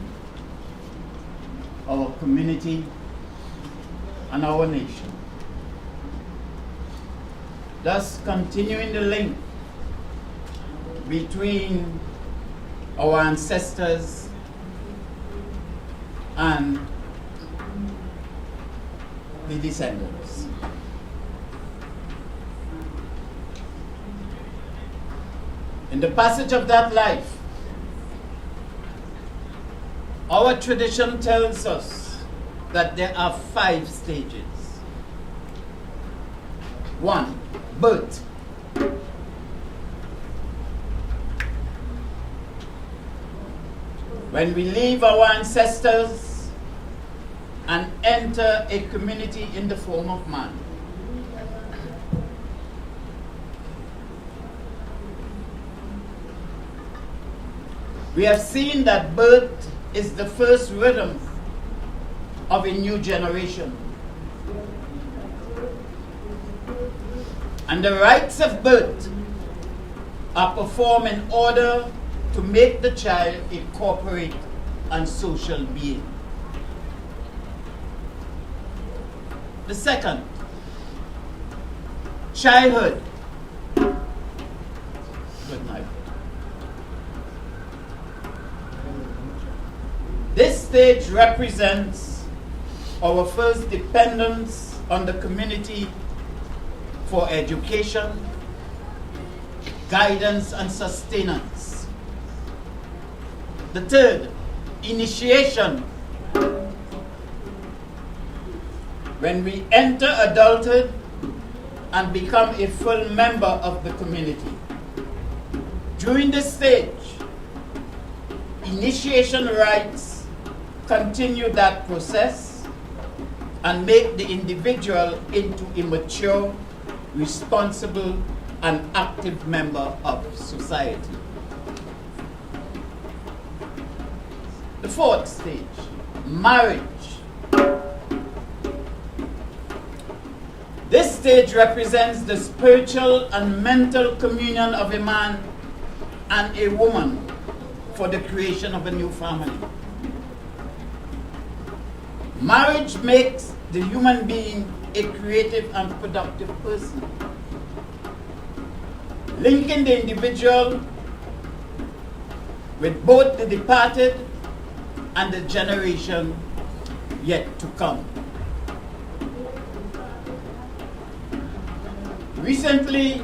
our community, and our nation. Thus continuing the link between our ancestors and the descendants. In the passage of that life, our tradition tells us that there are 5 stages. 1, birth. When we leave our ancestors and enter a community in the form of man. We have seen that birth is the first rhythm of a new generation. And the rites of birth are performed in order to make the child a corporate and social being. The second, childhood. Good night. This stage represents our first dependence on the community for education, guidance, and sustenance. The third, initiation. When we enter adulthood and become a full member of the community. During this stage, initiation rites continue that process and make the individual into a mature, responsible, and active member of society. The fourth stage, marriage. This stage represents the spiritual and mental communion of a man and a woman for the creation of a new family. Marriage makes the human being a creative and productive person, linking the individual with both the departed and the generation yet to come. Recently,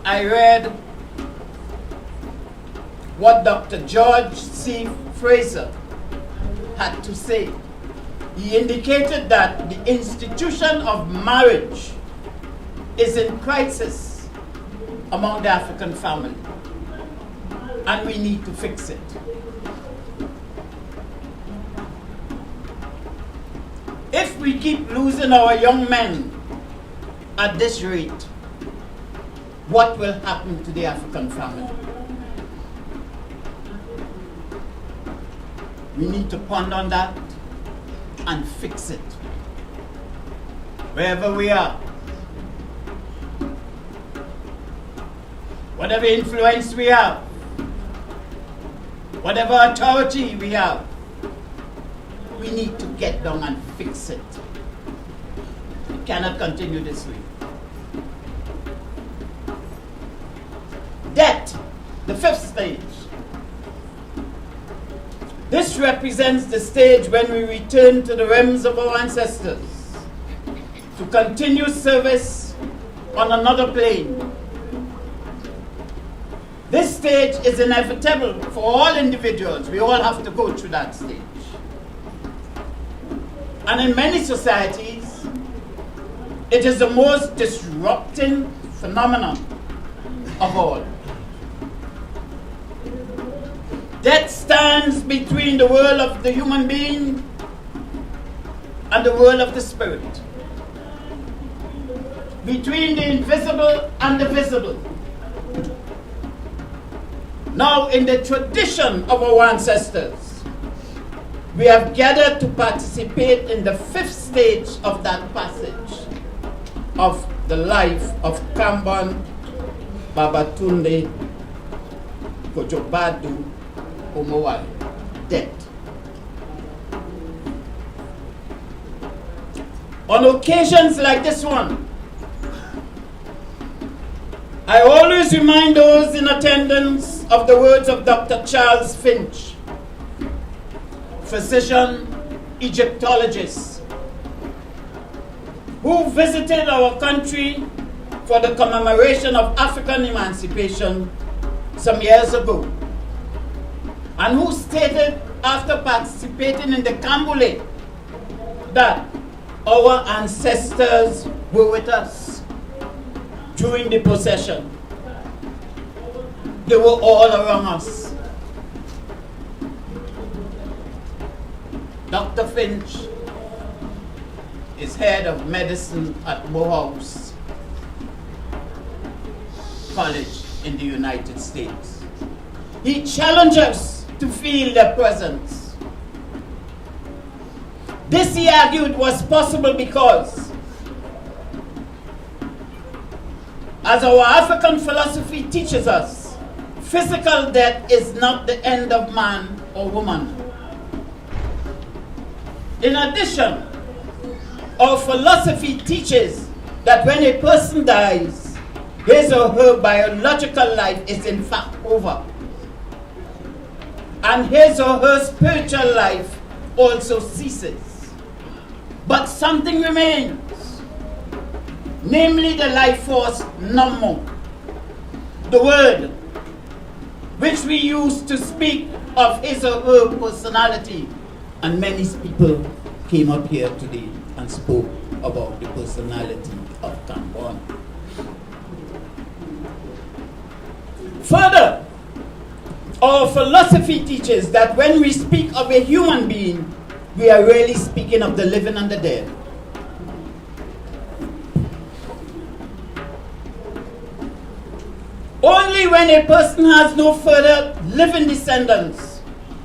I read what Dr. George C. Fraser had to say. He indicated that the institution of marriage is in crisis among the African family, and we need to fix it. If we keep losing our young men at this rate, what will happen to the African family? We need to ponder on that and fix it. Wherever we are, whatever influence we have, whatever authority we have, we need to get down and fix it. We cannot continue this way. Death, the fifth stage. This represents the stage when we return to the realms of our ancestors to continue service on another plane. This stage is inevitable for all individuals. We all have to go through that stage. And in many societies, it is the most disrupting phenomenon of all. Death stands between the world of the human being and the world of the spirit, between the invisible and the visible. Now, in the tradition of our ancestors, we have gathered to participate in the fifth stage of that passage of the life of Kambon Babatunde Kodjobadu Omowale, death. On occasions like this one, I always remind those in attendance of the words of Dr. Charles Finch, physician, Egyptologist, who visited our country for the commemoration of African emancipation some years ago, and who stated after participating in the Kambule that our ancestors were with us during the procession. They were all around us. Dr. Finch is head of medicine at Morehouse College in the United States. He challenged us to feel their presence. This, he argued, was possible because, as our African philosophy teaches us, physical death is not the end of man or woman. In addition, our philosophy teaches that when a person dies, his or her biological life is in fact over, and his or her spiritual life also ceases. But something remains, namely the life force nommo, the word which we use to speak of his or her personality, and many people came up here today and spoke about the personality of Kambon. Further, our philosophy teaches that when we speak of a human being, we are really speaking of the living and the dead. Only when a person has no further living descendants,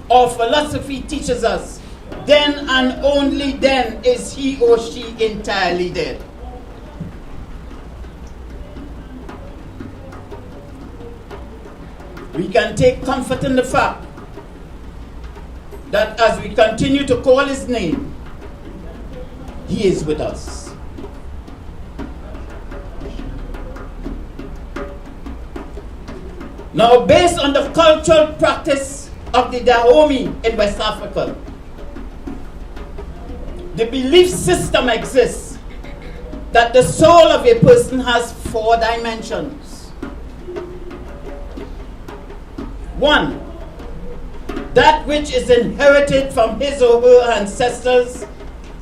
our philosophy teaches us, then and only then is he or she entirely dead. We can take comfort in the fact that as we continue to call his name, he is with us. Now, based on the cultural practice of the Dahomey in West Africa, the belief system exists that the soul of a person has 4 dimensions. 1, that which is inherited from his or her ancestors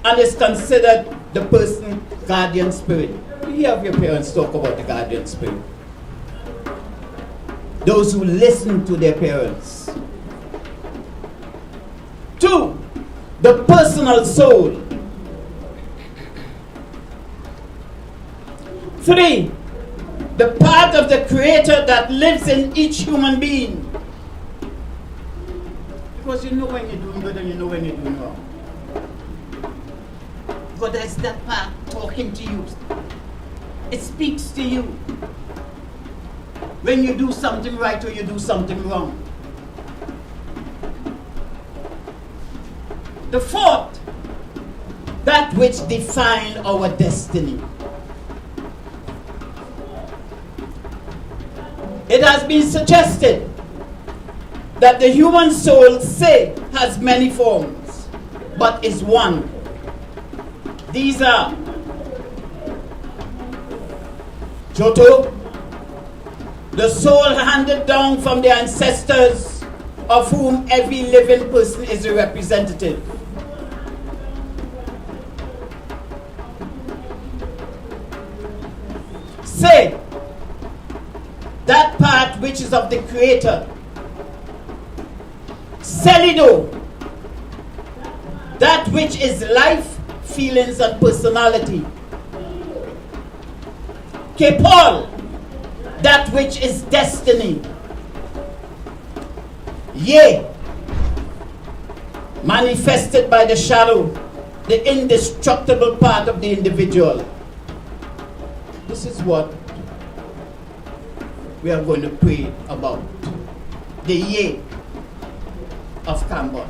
and is considered the person's guardian spirit. You hear of your parents talk about the guardian spirit. Those who listen to their parents. 2, the personal soul. 3, the part of the Creator that lives in each human being. Because you know when you're doing good and you know when you're doing wrong. But there's that part talking to you. It speaks to you when you do something right or you do something wrong. The 4th, that which defines our destiny. It has been suggested that the human soul, say, has many forms, but is one. These are Joto, the soul handed down from the ancestors of whom every living person is a representative. Say, that part which is of the Creator. Selido, that which is life, feelings, and personality. Kepol, that which is destiny. Ye, manifested by the shadow, the indestructible part of the individual. This is what we are going to pray about. The Ye of Kambon.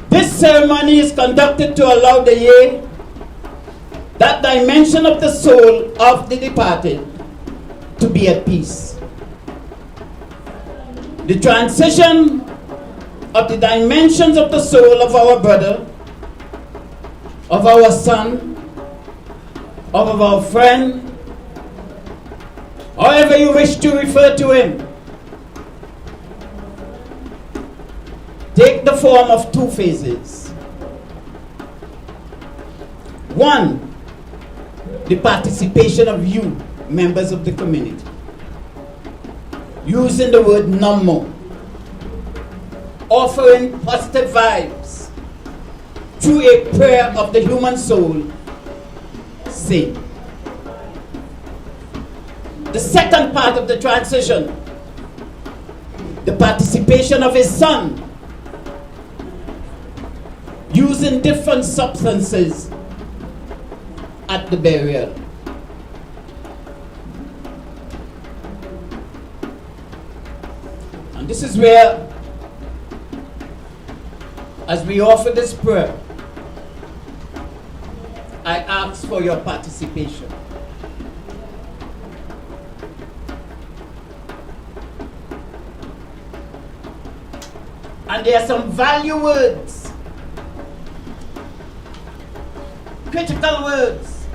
This ceremony is conducted to allow the Ye, that dimension of the soul of the departed, to be at peace. The transition of the dimensions of the soul of our brother, of our son, of our friend, however you wish to refer to him, take the form of 2 phases. 1, the participation of you, members of the community, using the word Namo, offering positive vibes through a prayer of the human soul, say. The second part of the transition, the participation of his son, using different substances at the burial. And this is where, as we offer this prayer, I ask for your participation. And there are some value words, critical words,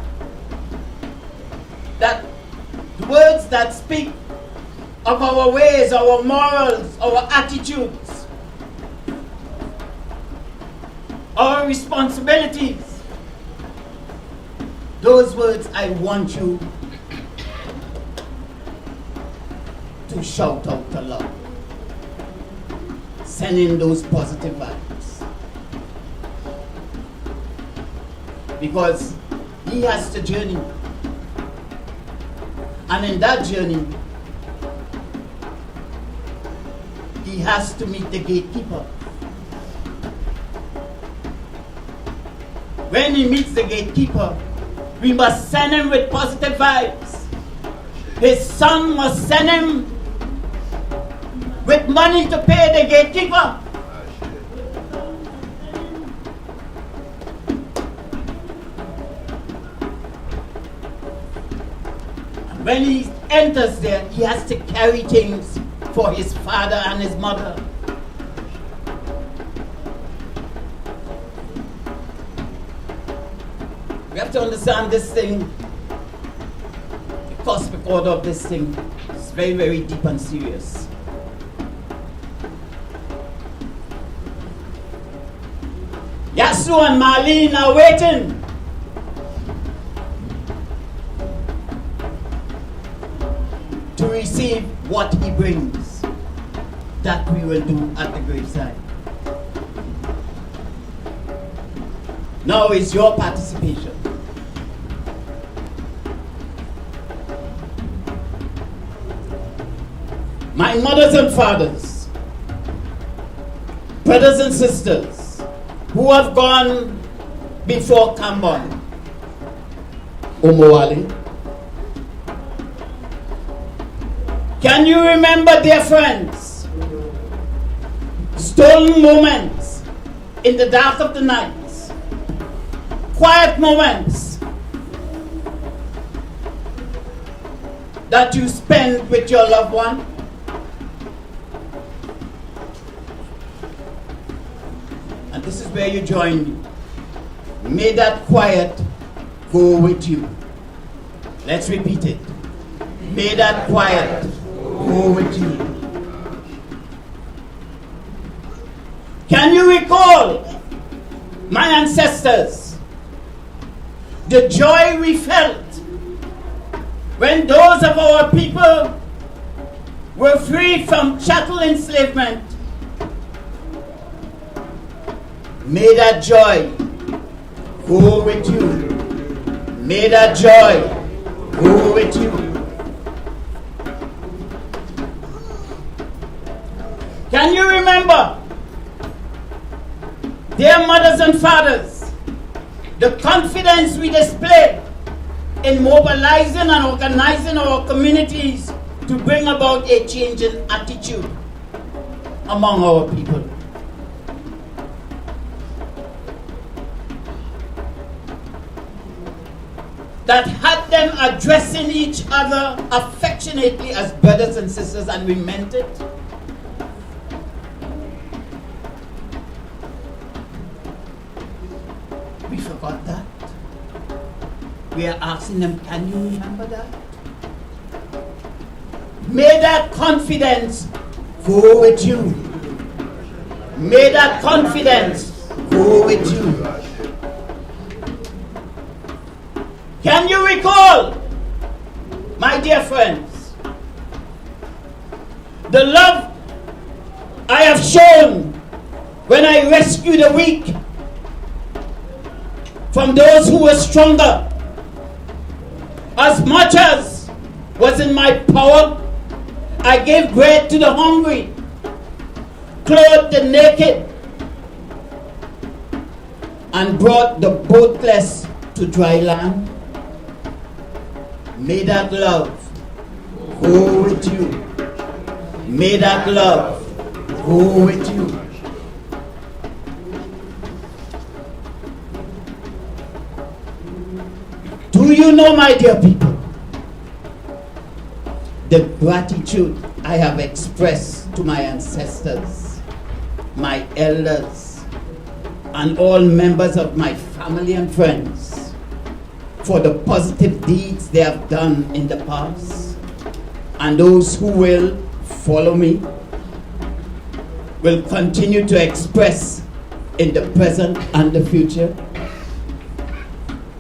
that the words that speak of our ways, our morals, our attitudes, our responsibilities. Those words I want you to shout out aloud. Send in those positive vibes. Because he has to journey. And in that journey, he has to meet the gatekeeper. When he meets the gatekeeper, we must send him with positive vibes. His son must send him with money to pay the gatekeeper. When he enters there, he has to carry things for his father and his mother. We have to understand this thing. The cosmic order of this thing is very, very deep and serious. Yasu and Marlene are waiting. To receive what he brings, that we will do at the graveside. Now is your participation. My mothers and fathers, brothers and sisters who have gone before Kambon Omowale, can you remember, dear friends, stolen moments in the dark of the night, quiet moments that you spend with your loved one? And this is where you join me. May that quiet go with you. Let's repeat it. May that quiet go with you. Can you recall, my ancestors, the joy we felt when those of our people were free from chattel enslavement? May that joy go with you. May that joy go with you. Can you remember, dear mothers and fathers, the confidence we displayed in mobilizing and organizing our communities to bring about a change in attitude among our people? That had them addressing each other affectionately as brothers and sisters, and we meant it. We forgot that. We are asking them, can you remember that? May that confidence go with you. May that confidence go with you. Can you recall, my dear friends, the love I have shown when I rescued the weak from those who were stronger? As much as was in my power, I gave bread to the hungry, clothed the naked, and brought the boatless to dry land. May that love go with you. May that love go with you. Do you know, my dear people, the gratitude I have expressed to my ancestors, my elders, and all members of my family and friends for the positive deeds they have done in the past? and those who will follow me will continue to express in the present and the future,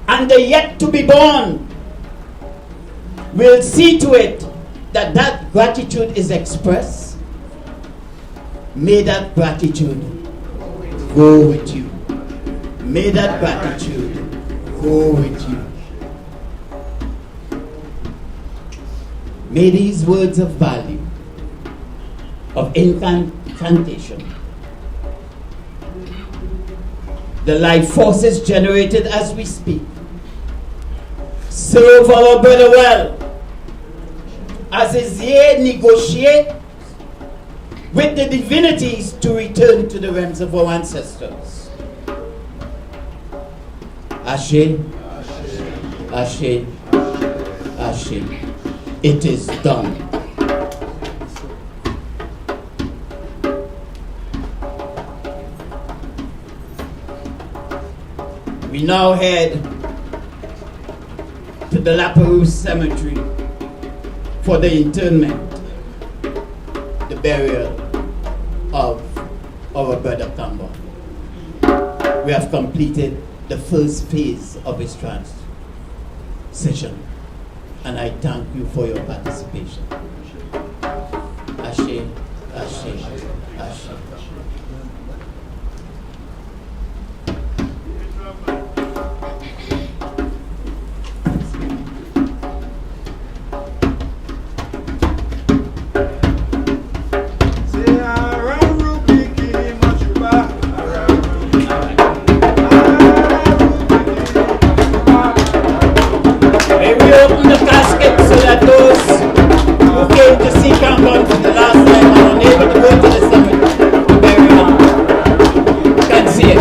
and the yet to be born will see to it that that gratitude is expressed. May that gratitude go with you. May that gratitude go with you. May these words of value, of incantation, the life forces generated as we speak, serve our brother well as his year negotiate with the divinities to return to the realms of our ancestors. Ashe, Ashe, Ashe. It is done. We now head to the Lapperouse Cemetery for the interment, the burial of our brother Kambon. We have completed the first phase of his transition, and I thank you for your participation. Ashe, Ashe, Ashe. See it.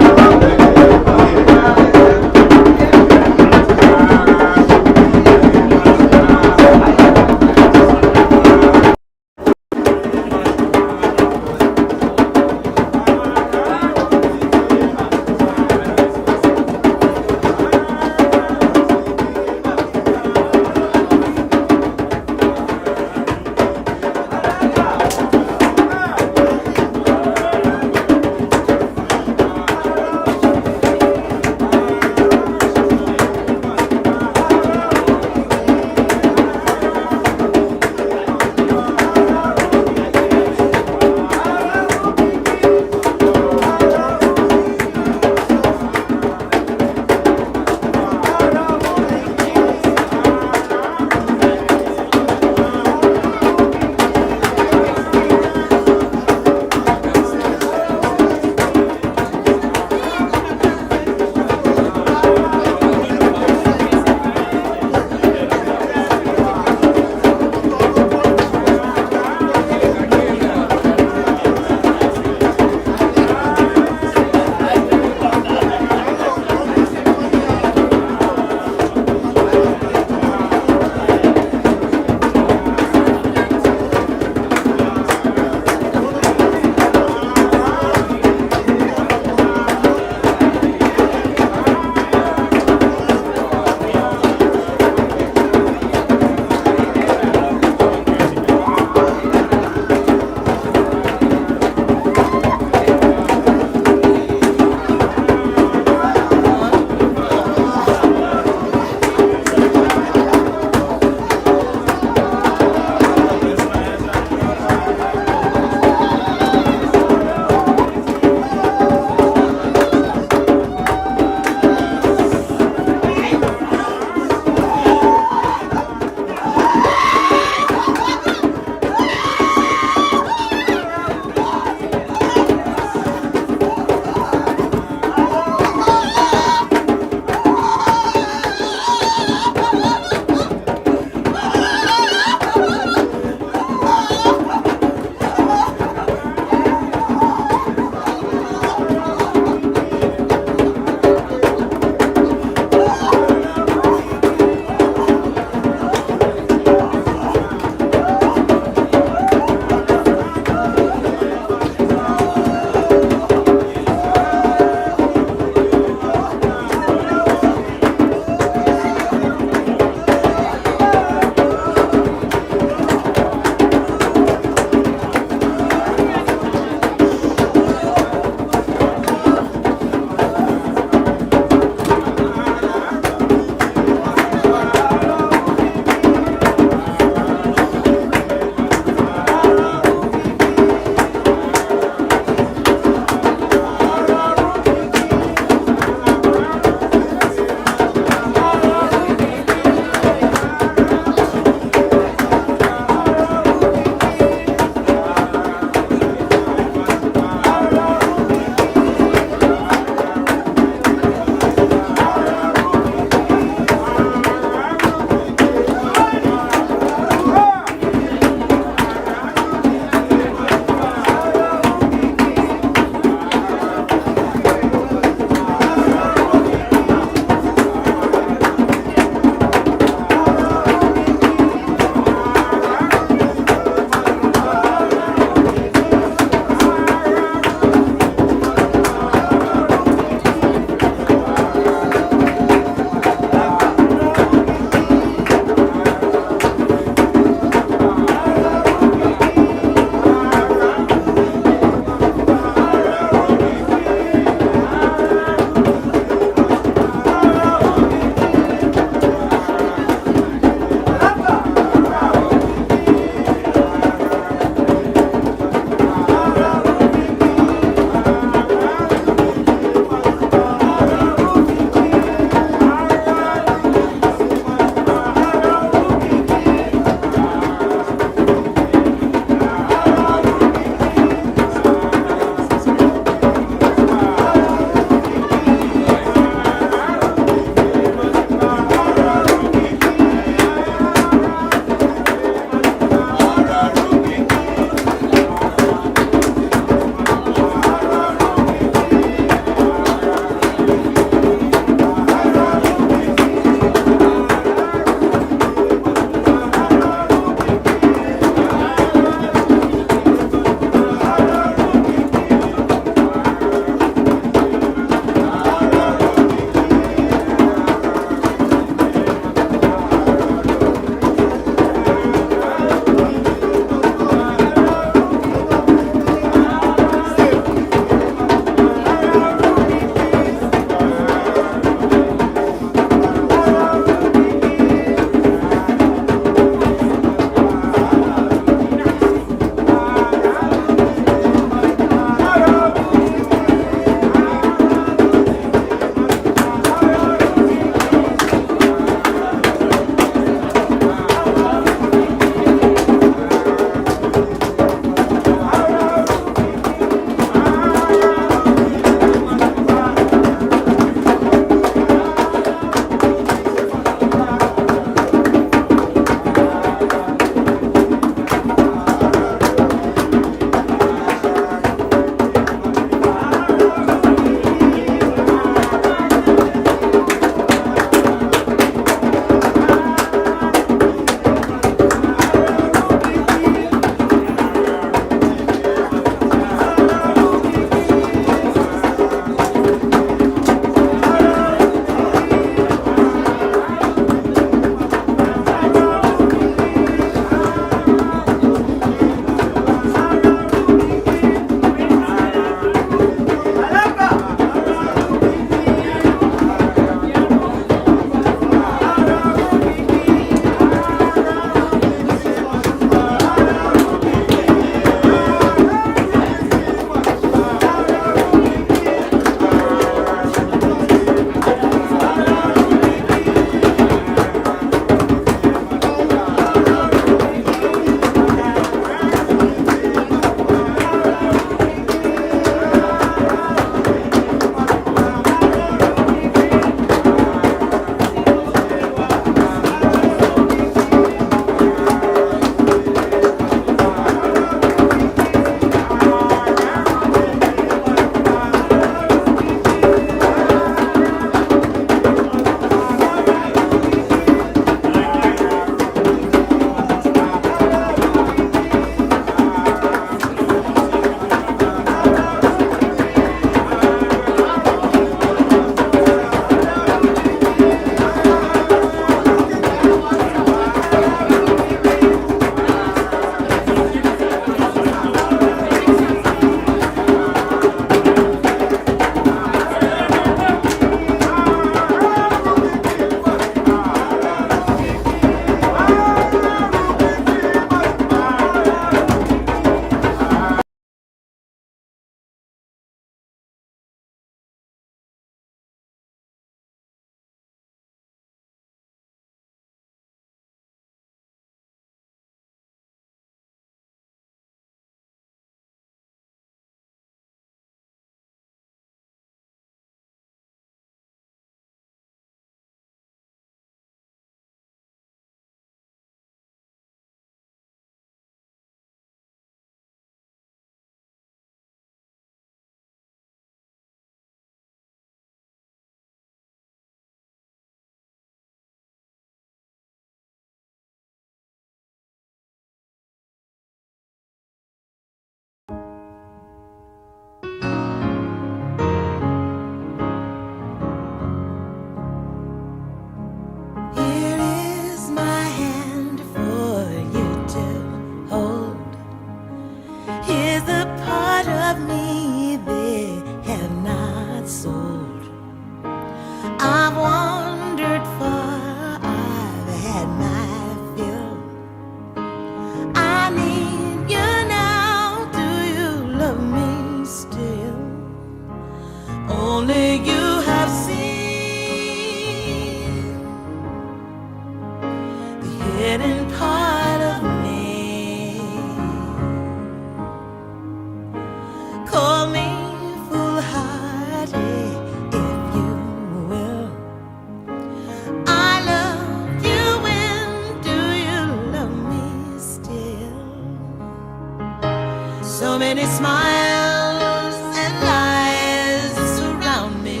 Many smiles and lies surround me.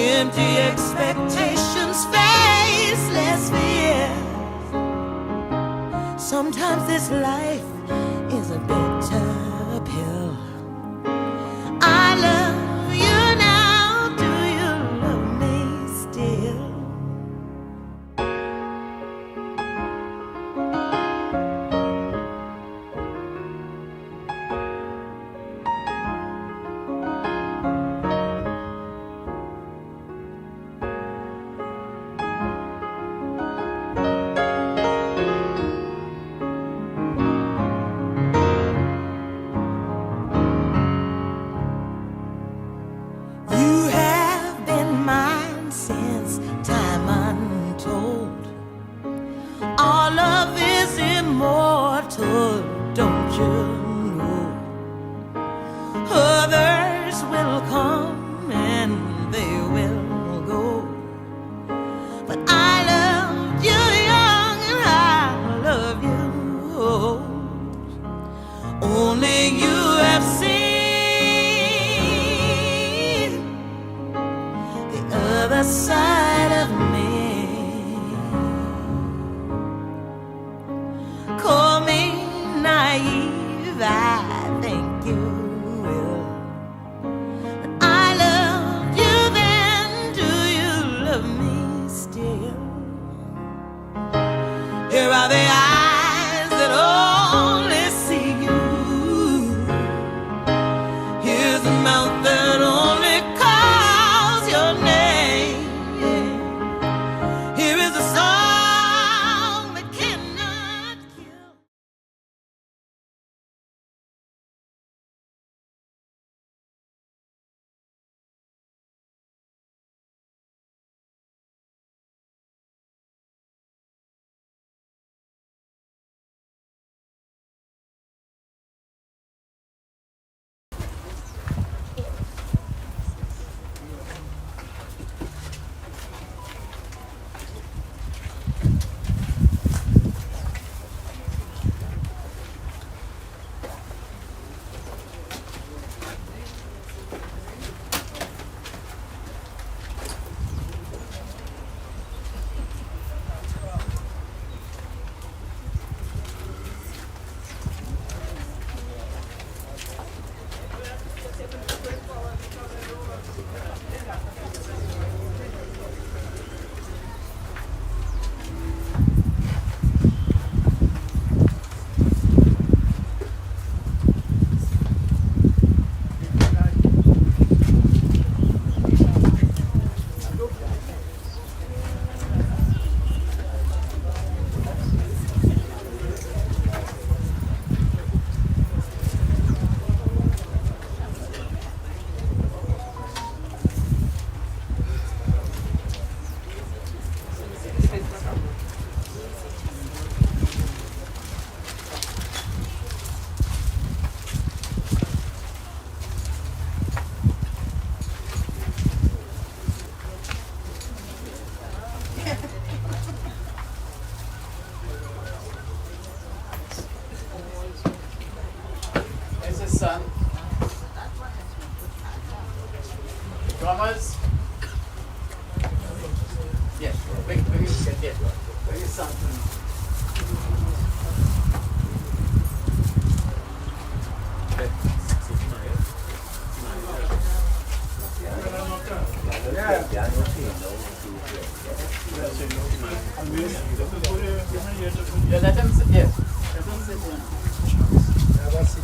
Empty expectations, faceless fear. Sometimes this life is a bitter pill. I love you now, do you love me still? You have been mine since time untold. Our love is immortal, don't you know? Others will come and they will go, but I love you young and I love you old. Only you have seen the other side of me. Call me naive, I think you will, but I loved you then, do you love me still? Here are the eyes that only see you. Here's the mouth that only calls your name. Here is a song that cannot kill. This is son. Drummers. Yes, bring his get there. Bring his son. Yeah, let him sit. Yes, let him sit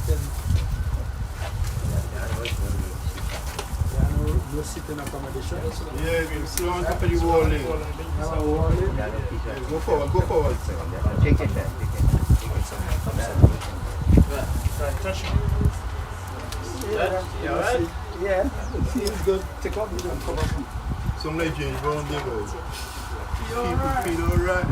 down. No sitting accommodation. Yeah, we'll slow on top of the wall there. Go forward, go forward. Take it back. You alright? Yeah. Feels good. Take off the cover. Some like James Bond there, guys. People feel alright.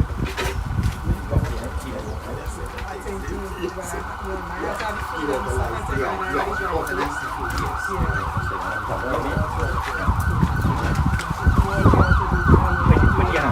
Yeah.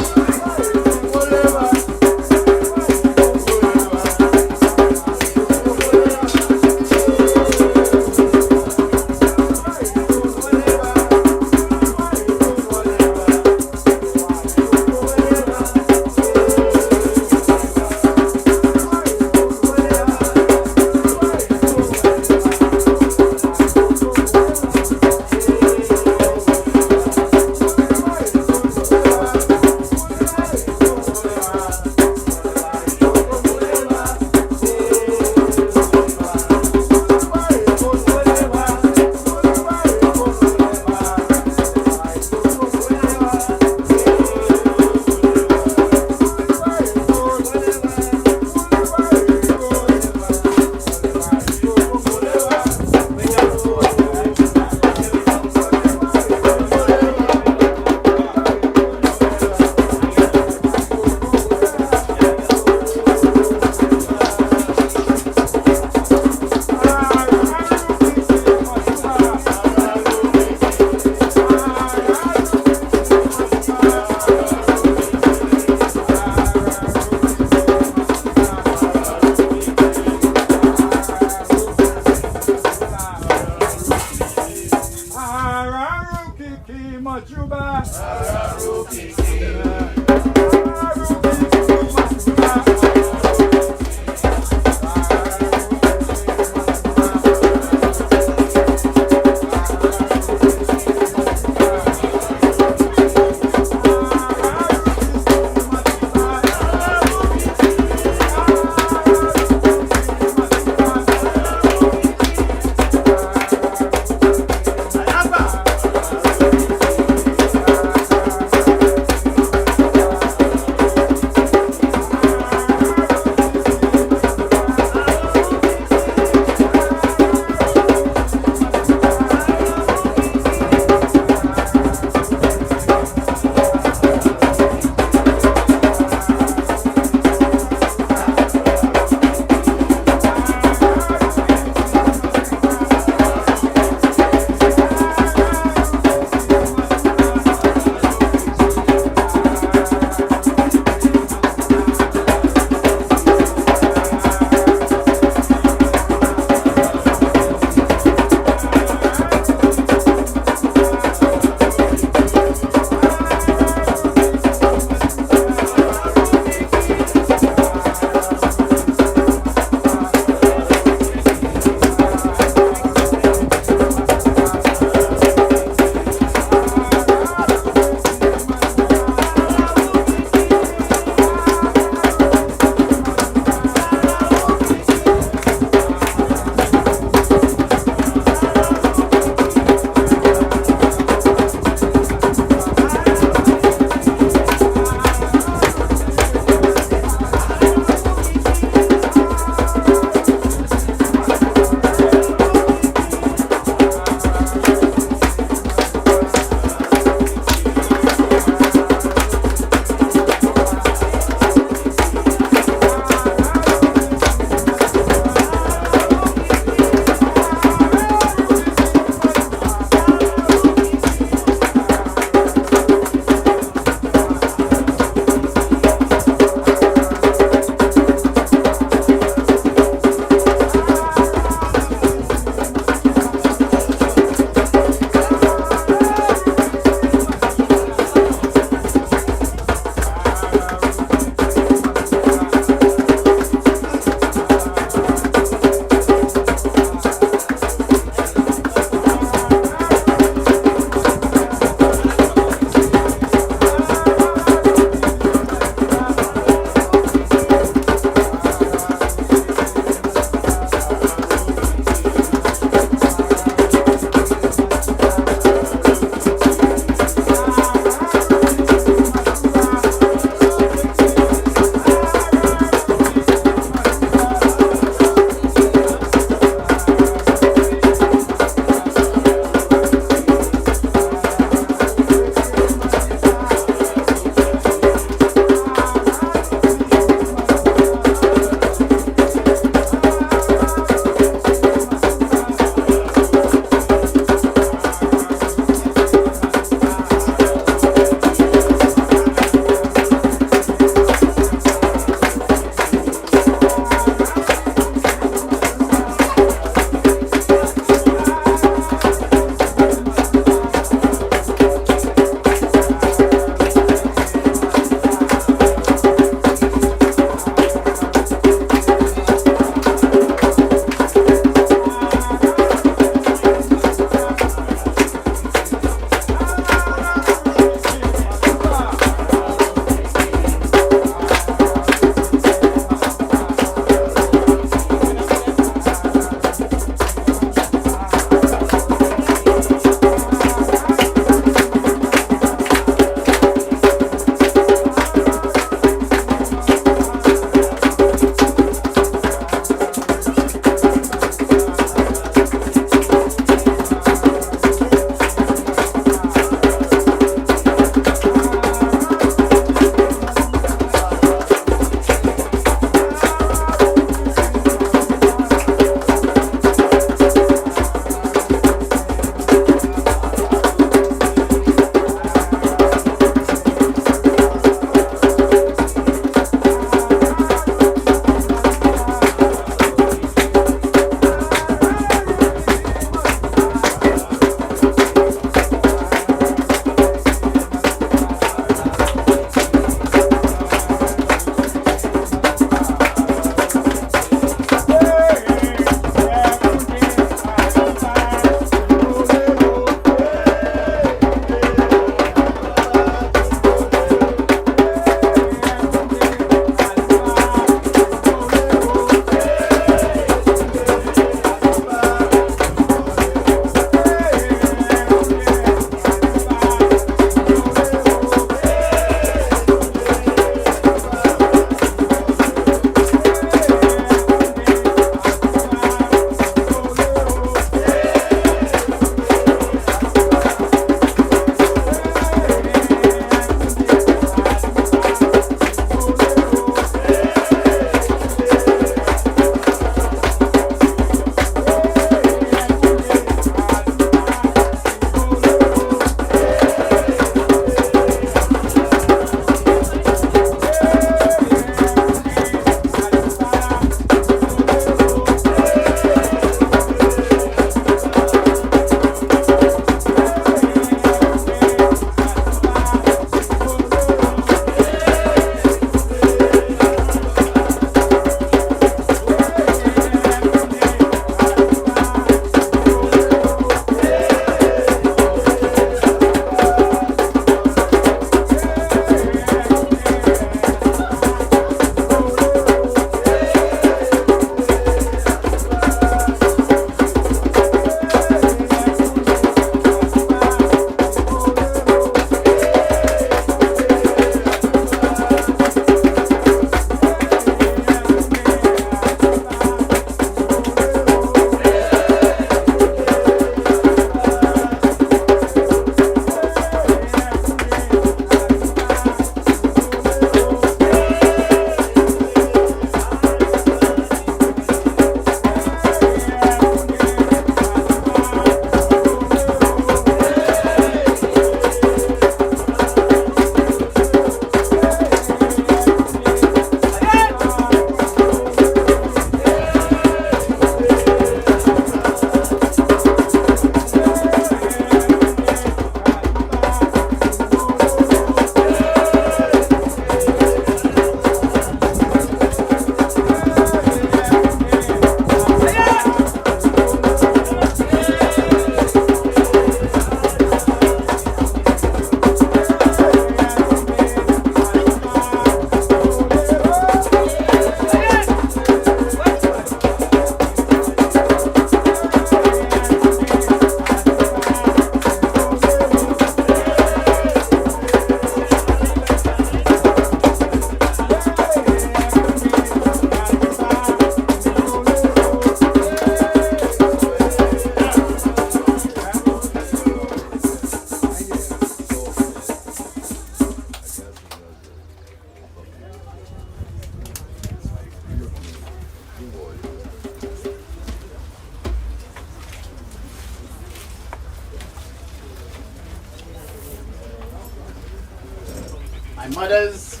mothers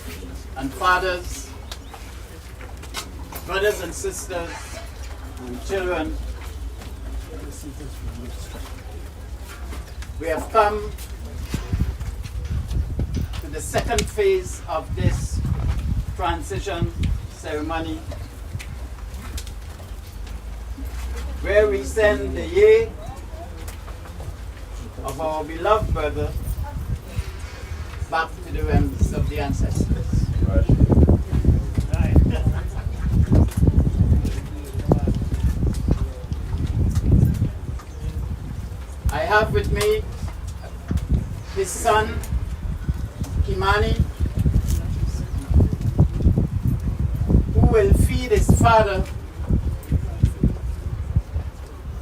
and fathers, brothers and sisters, and children, we have come to the second phase of this transition ceremony, where we send the yea of our beloved brother back to the realms of the ancestors. I have with me his son, Kimani, who will feed his father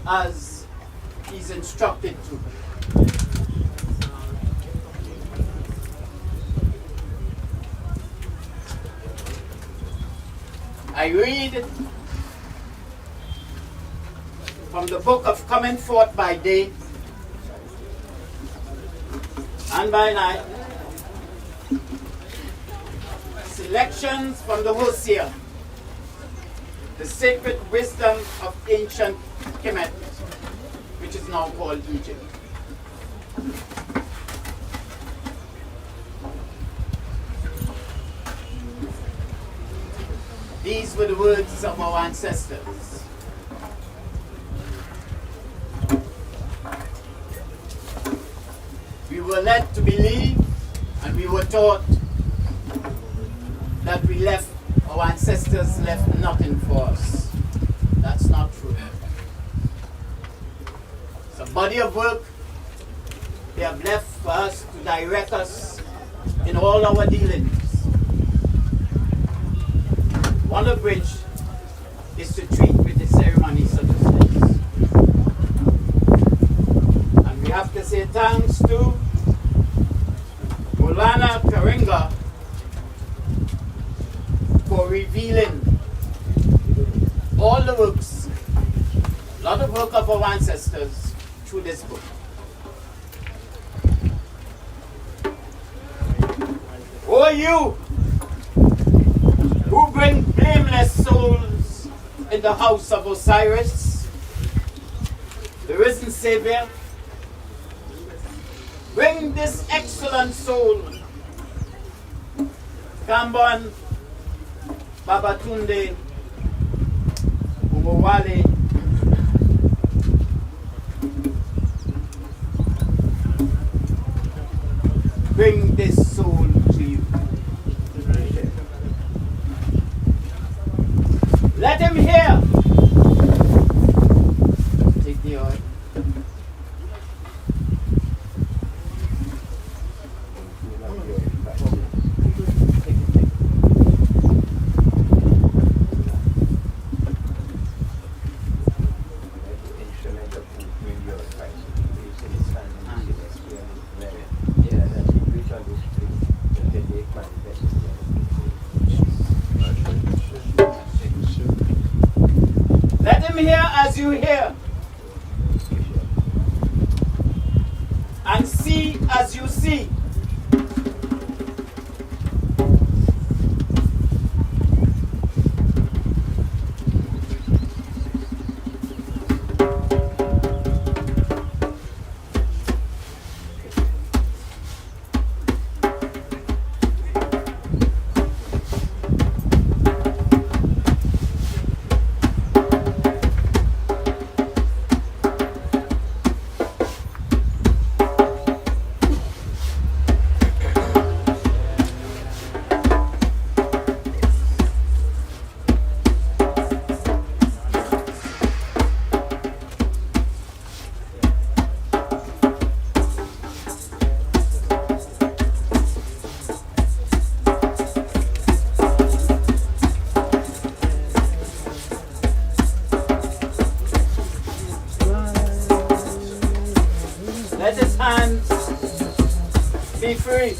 as he's instructed to. I read from the book of Coming Forth by Day and by Night, selections from the Hosea, the sacred wisdom of ancient Kemet, which is now called Egypt. These were the words of our ancestors. We were led to believe, and we were taught that our ancestors left nothing for us. That's not true. It's a body of work they have left for us to direct us in all our dealings. One of which is to treat with the ceremonies of the things. And we have to say thanks to Mulana Karinga for revealing all the works, a lot of work of our ancestors through this book. Oh, you who bring blameless souls in the house of Osiris, the risen Savior, bring this excellent soul, Kambon Babatunde Omowale, bring this soul to you. Let him hear. Take the oil. Let him hear as you hear, and see as you see. Let his hands be free.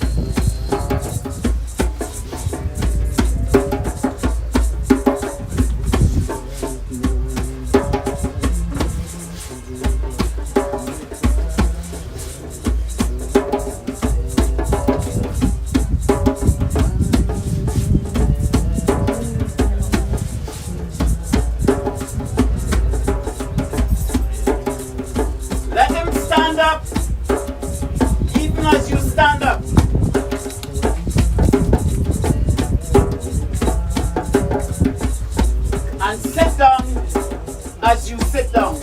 as you sit down.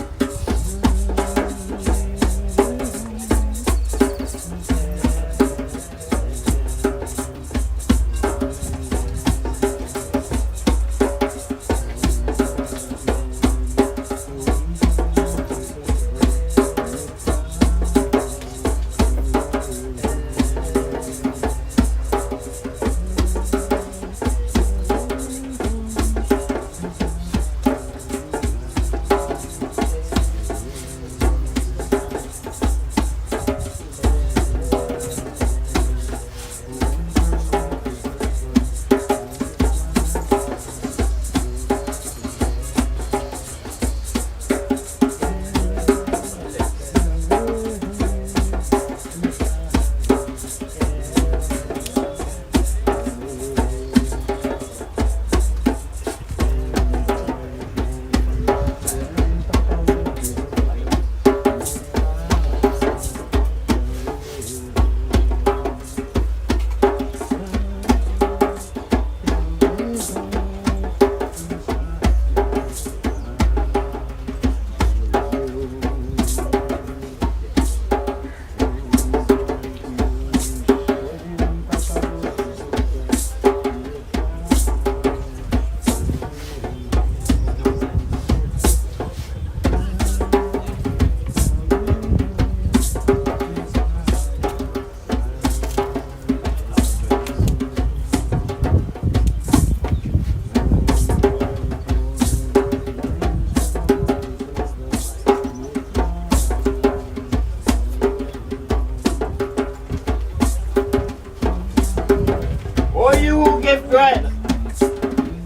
Bread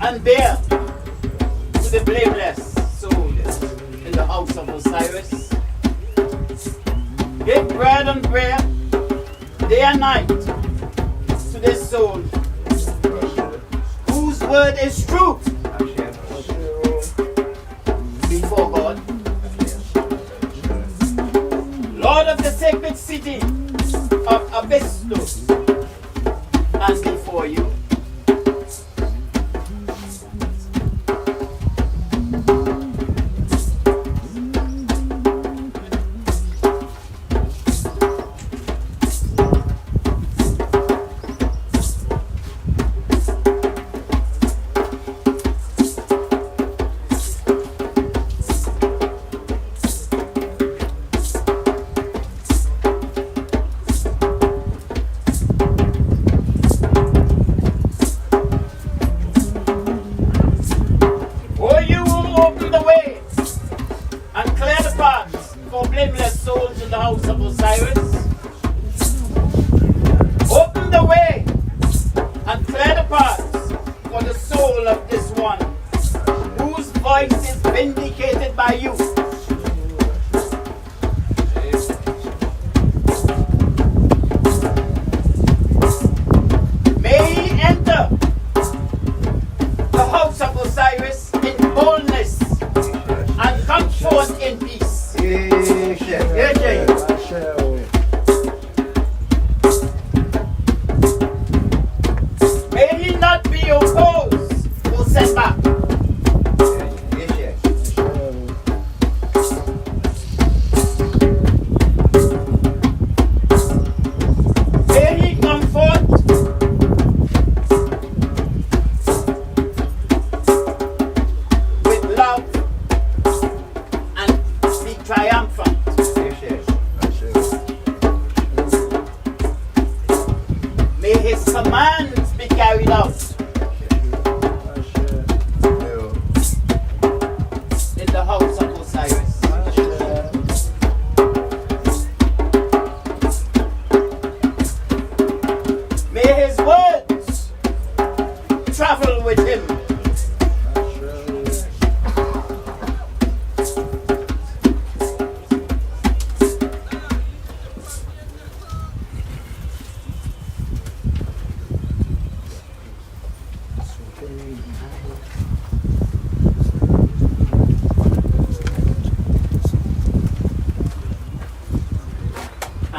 and beer to the blameless souls in the house of Osiris. Give bread and beer day and night to this soul whose word is true before God. Lord of the sacred city of Abystus, and before you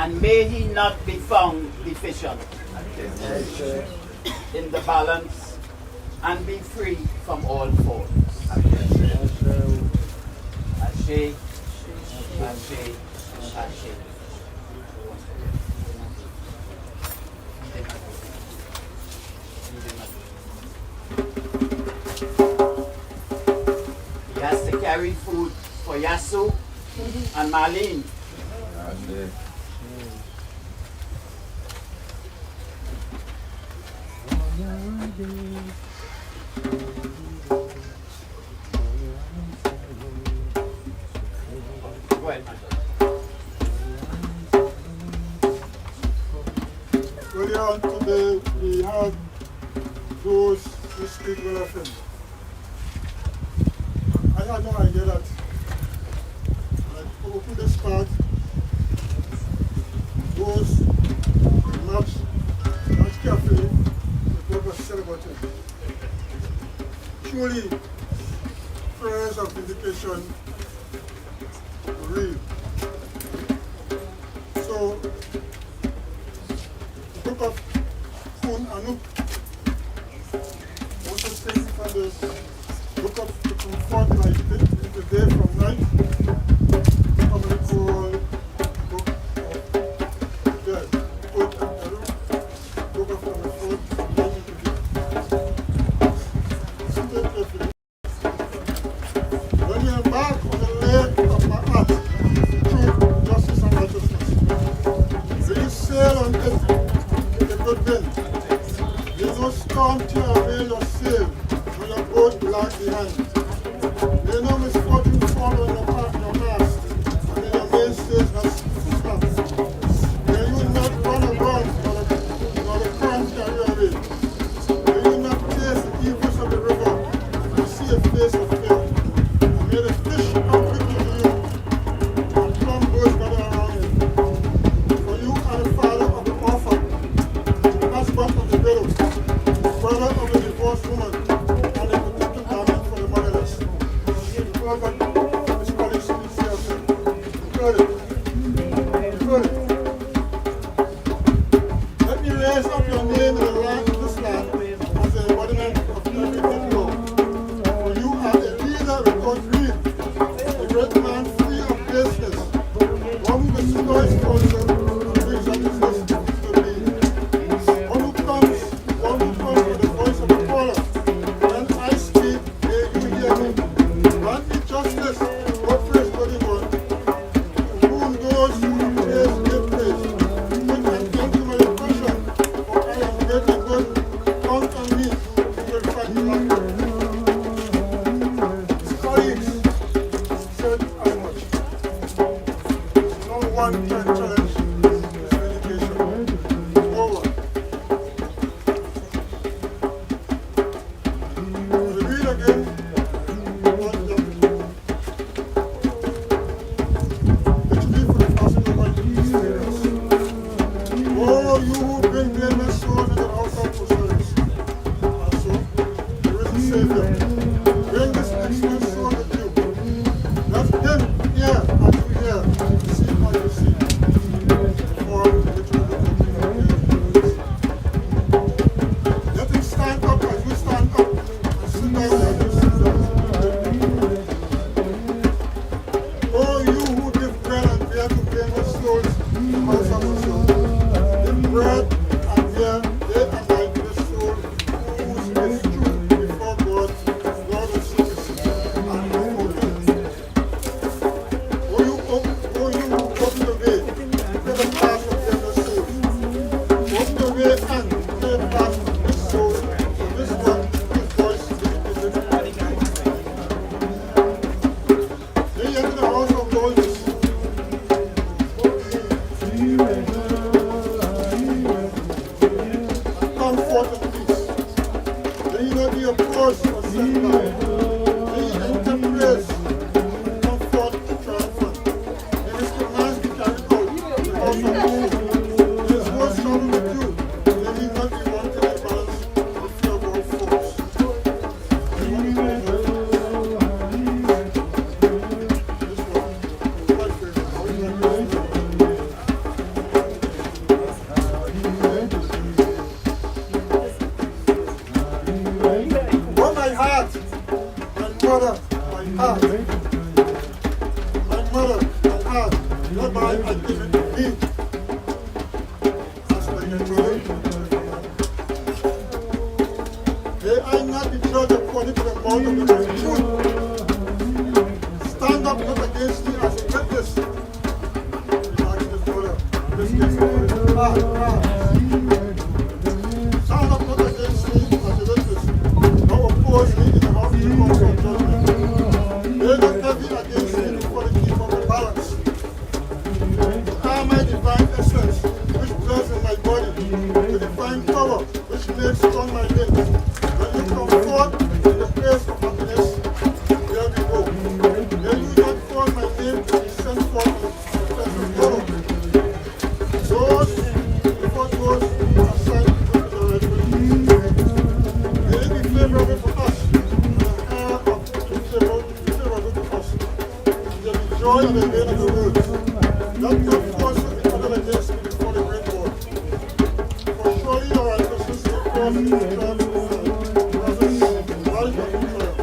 and may he not be found deficient in the balance and be free from all faults. J, and J, and J. He has to carry food for Yasu and Marlene. Go ahead, man. Earlier on today, we had those who speak well of him. I had no idea that when I opened this part, those much carefully, the was celebrating. Truly, prayers of vindication were real. So, the book of Kun Anuk also takes from the book of the comfort like the day from night, commonly called book of death, book of the fourth, when you embark on the lake of my heart, truth, justice, and righteousness, will you sail on it with a good wind? Will no storm tear away your sail when your boat lag behind? May no misfortune fall on your mast, and may your mainstays not snap. May you not run aground, nor the current carry away. May you not taste the evils of the river, and see a face of fear. And may the fish come quickly to you, and plumb those that are around you. For you are the father of the orphan, the husband of the widow, brother of the divorced woman, and a protective garment for the motherless. Robert is calling sincere. Heard it. Heard it. Let me raise up your name in the land of this land as the embodiment of every good law. For you are a leader without greed, a great man free of baseness, one who destroys counsel and brings justice to being. One who comes with the voice of the caller. When I speak, may you hear me. Grant me justice, God praise God one. Whom those who praise give praise. Put an end to my oppression, for I am greatly good. Count on me to glorify the Lord. His colleagues said as much. No one can challenge his dedication. No one. To read again, what the which we for the possible one to be serious. Oh, you who bring blameless souls into the house of Osiris. And so, there is a Savior. Bring this excellent soul with you. Let him hear as you hear, see as you see. For which we will continue. Let him stand up as we stand up, and sit down as we sit down. Oh, you who give bread and beer to blameless souls in the house of the soul. Give bread and beer day and night to the soul whose is true before God, Lord of secrecy, and behold him. Oh, you who open the way, clear the path of blameless souls. Open the way and clear the path of this soul, for this one whose voice is delivered. They enter the house of boldness. Come forth in peace. May you not be opposed or set back. May you enter praise. Come forth triumphant. May his commands be carried out in the house of the soul. May his words travel with you. May he not be wanting in balance with fear of all foes. Oh, my heart, my mother, my heart. I give it to me. That's what you do. May I not be judged according to the mouth of the truth. Stand up not against me as a witness. Stand up not against me as a witness. Don't oppose me in the house of the court of judgment. Lay not heavy against me before the keep of the balance. You are my divine essence, which dwells in my body, the divine power, which makes strong my limbs. When you come forth in the place of happiness, there we go. May you not cause my name to be sent forth in the place of sorrow. Those, before those assigned to the right way. May it be favorable for us, and an era of favorable to us. There be joy and the gain of the world. Let no forces be uttered against me before the great Lord. For surely your righteousness will cause me to triumph in the presence of the life of Israel.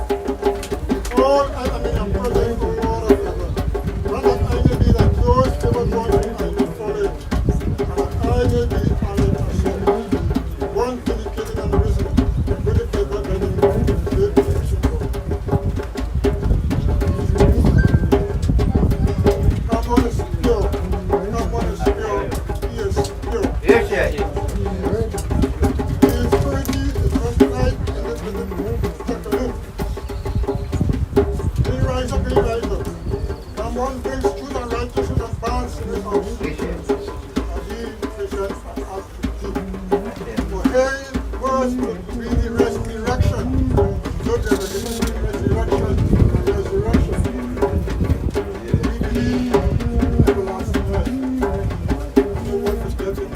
All I am in your presence, O Lord of heaven. Grant that I may be like those ever born I may follow, and that I may be honored and served. One vindicated and risen, vindicated by the great benediction of God. Kambon is pure. Kambon is pure. He is pure. Yes, yes. His purity is recognized in the interlude. He rise up, he rise up. Kambon brings truth and righteousness and balance in his house. And he presents an act to thee. For hearing words will be the resurrection. Look at the resurrection and resurrection. We believe in everlasting life. No one is getting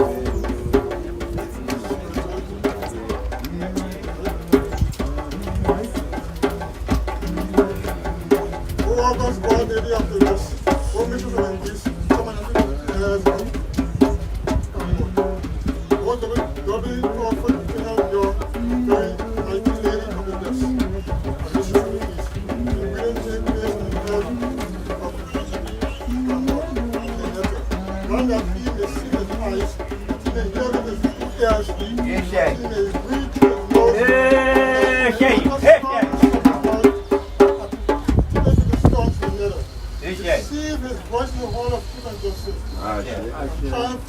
Oh, August, God, daily after this. Oh, mission of increase. Come on, oh, doubly offered to help your very mighty lady of the bless. A mission of increase. The will take place in the health of Grant that he may see his eyes, that he may hear with his ears, that he may breathe through his nose. Yes, yes. Receive his voice in the hall of truth and justice. And triumph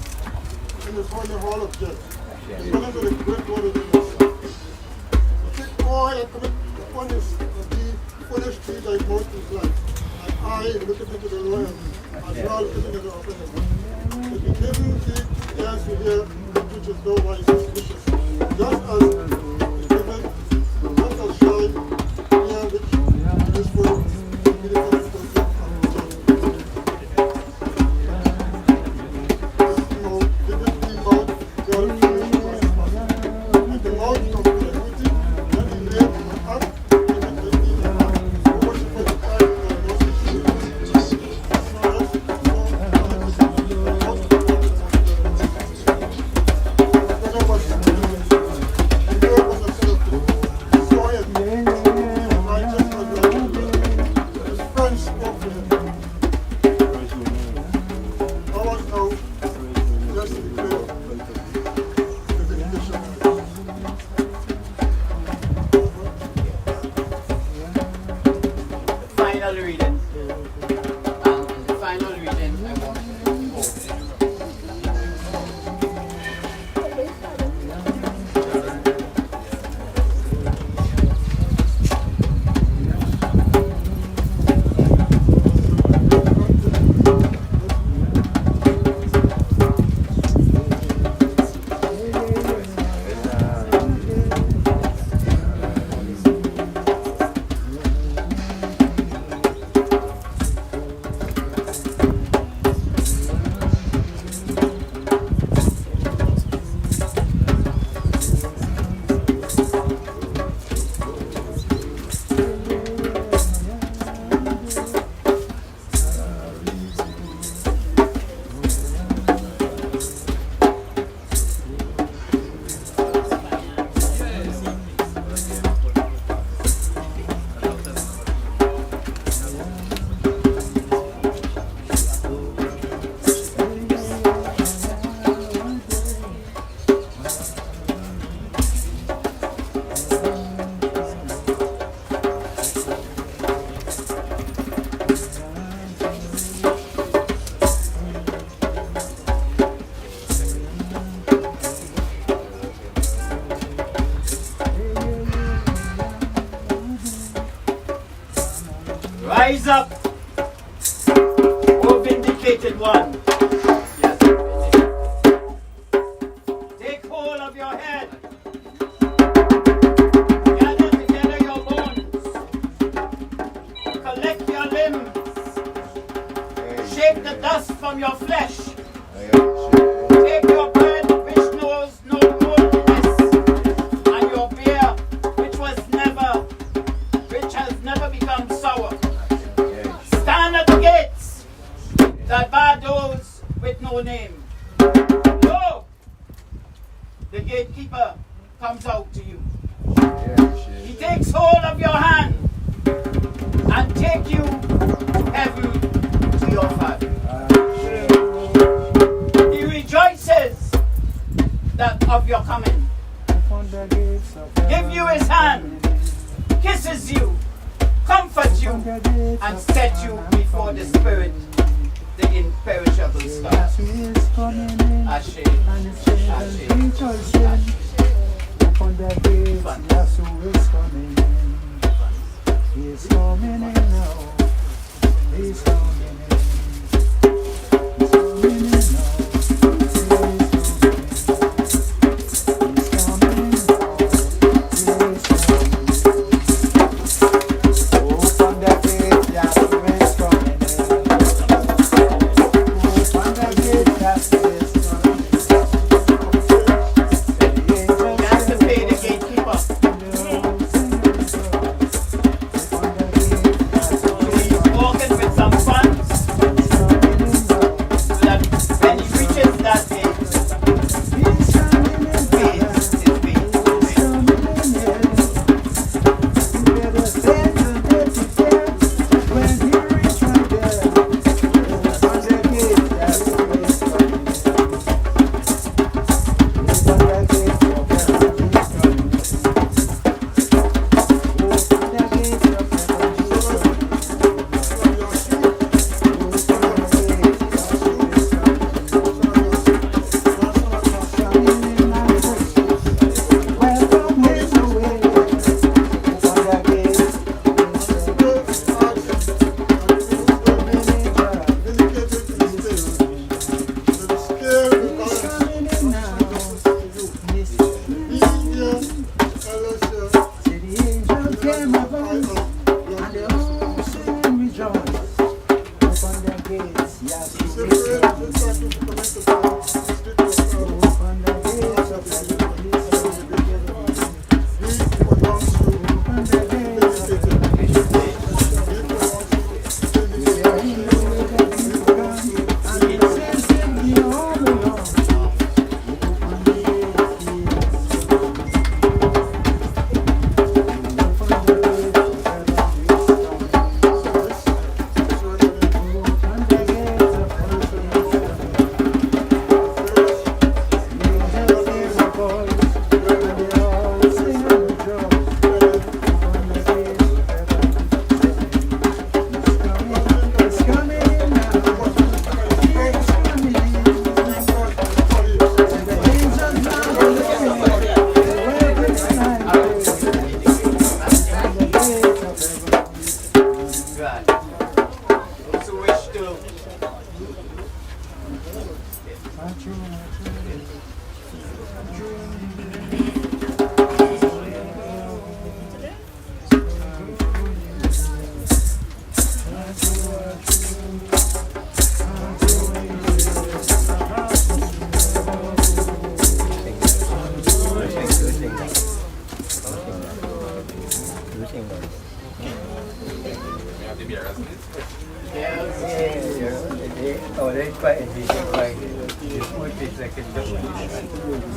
in his holy hall of judgment. According to the great word of the take all and commit upon his foolish deed like most his life. And I, looking into the Lord, as well looking into the upper heaven. It be given thee ears to hear that which is no wisest wishes. Just as is given, just as shine, hear which this word be the first person of the judgment. Final reading. And the final reading I want Rise up, O vindicated one. Yes. Take hold of your head. Gather together your bones. Collect your limbs. Shake the dust from your flesh. Take your bread, which knows no coldness, and your beer, which has never become sour. Stand at the gates that bar those with no name. Lo, the gatekeeper comes out to you. He takes hold of your hand and take you to heaven to your Father. He rejoices that of your coming. Give you his hand, kisses you, comforts you, and set you before the Spirit, the imperishable star. Ashe, Ashe, upon the gates, Yahshua is coming in. He is coming in now. He's coming in. He's coming in now.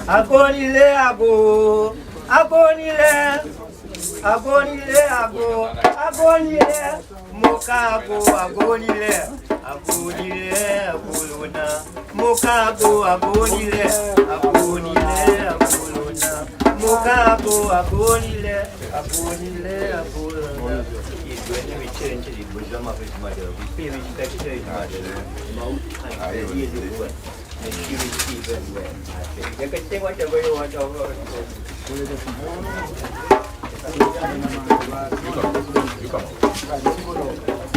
Agonile ago, agonile, agonile ago, agonile, mokago, agonile, agonile, agolona, mokago, agonile, agonile, agolona, mokago, agonile, agonile, agolona. When we change the wisdom of his mother, we pay respect to his mother. And he is the one. And she receives as well. You can say whatever you want over. You come.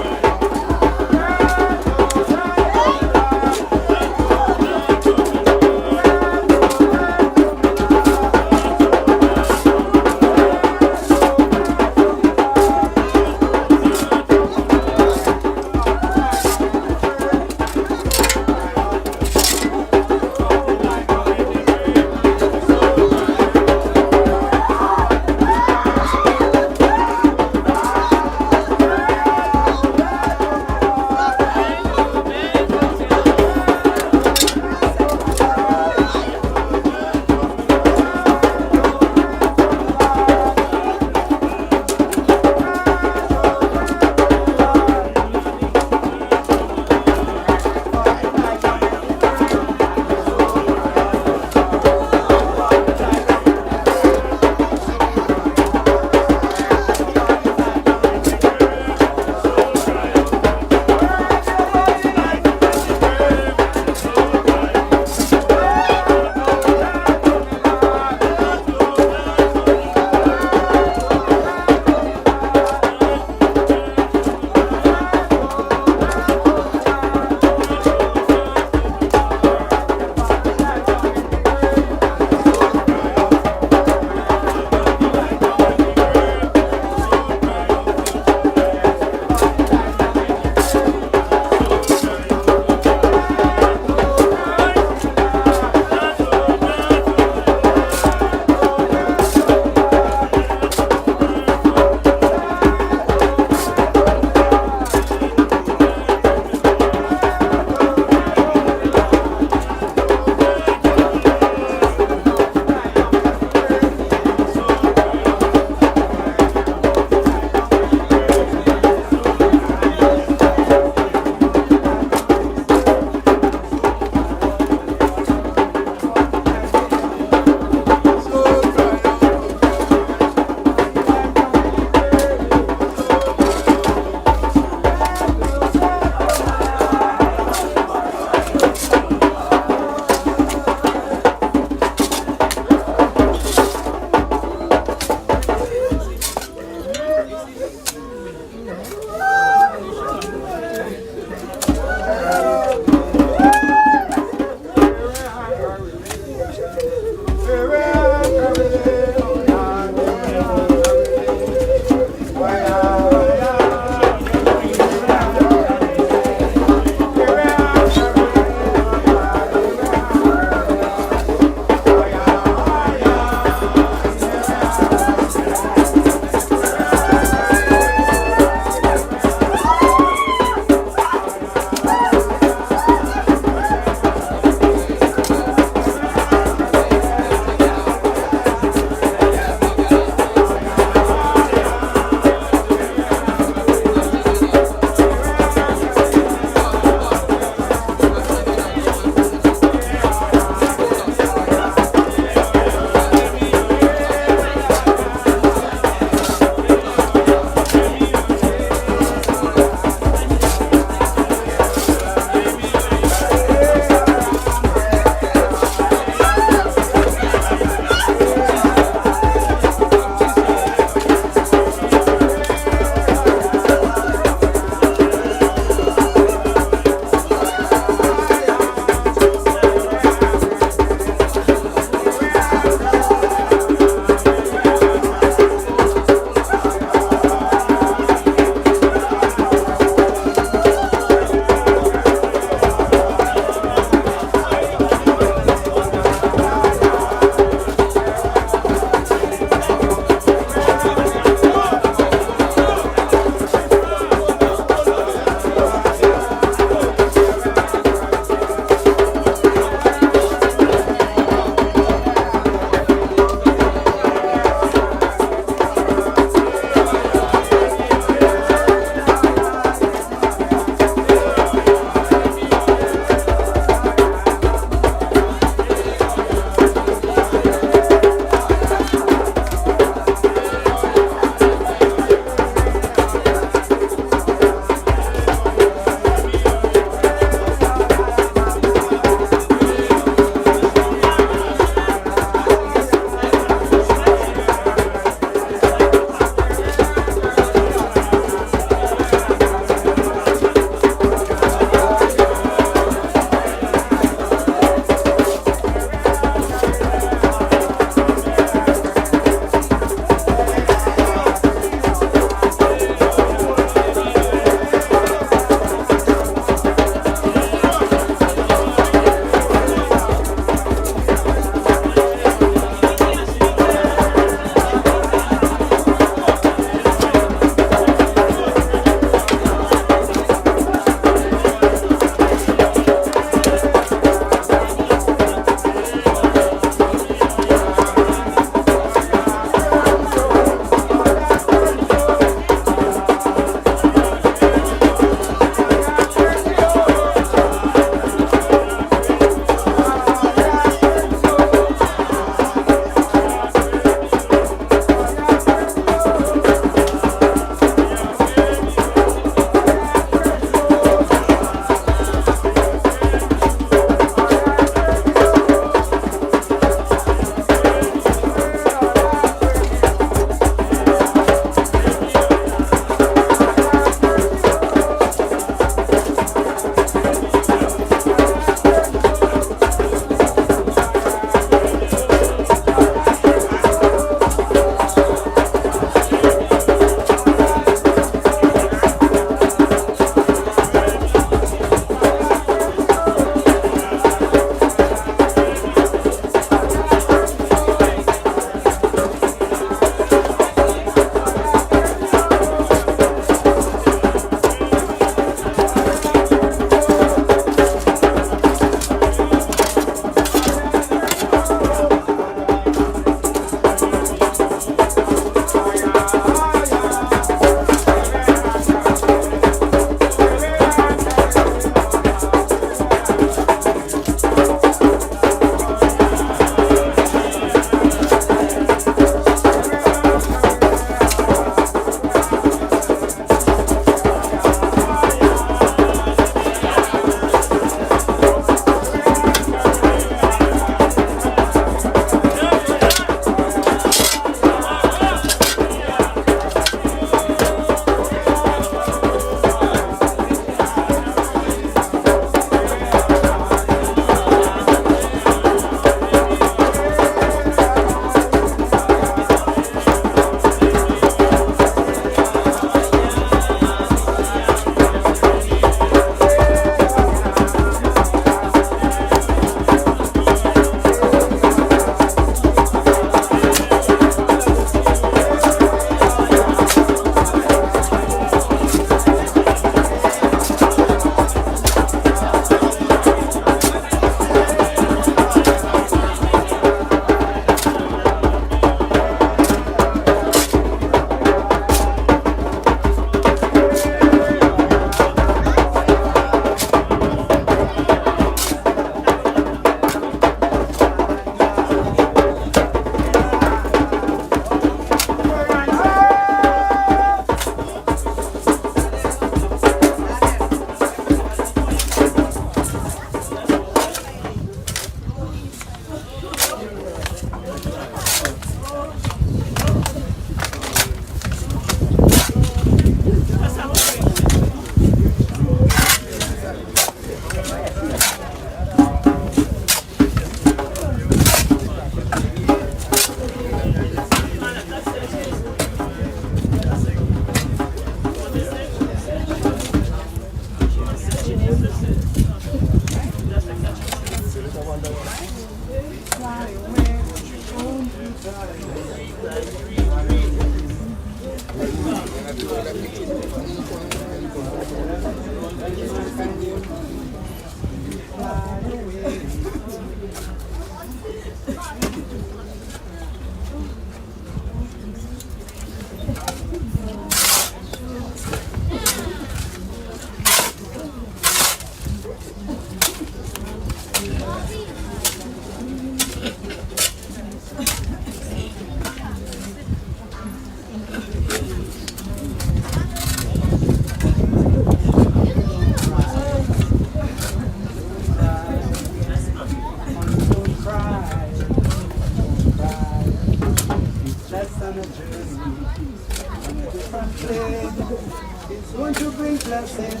It's going to bring blessings.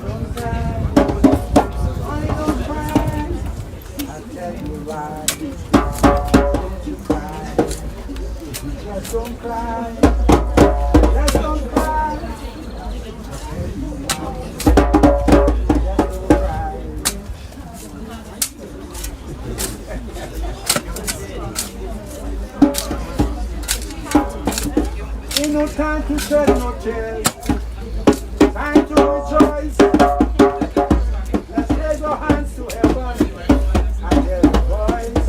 Don't cry. I tell you why. Don't you cry. Just don't cry. Just don't cry. Ain't no time to shed no tears. Time to rejoice. Let's raise our hands to heaven and hear the voice.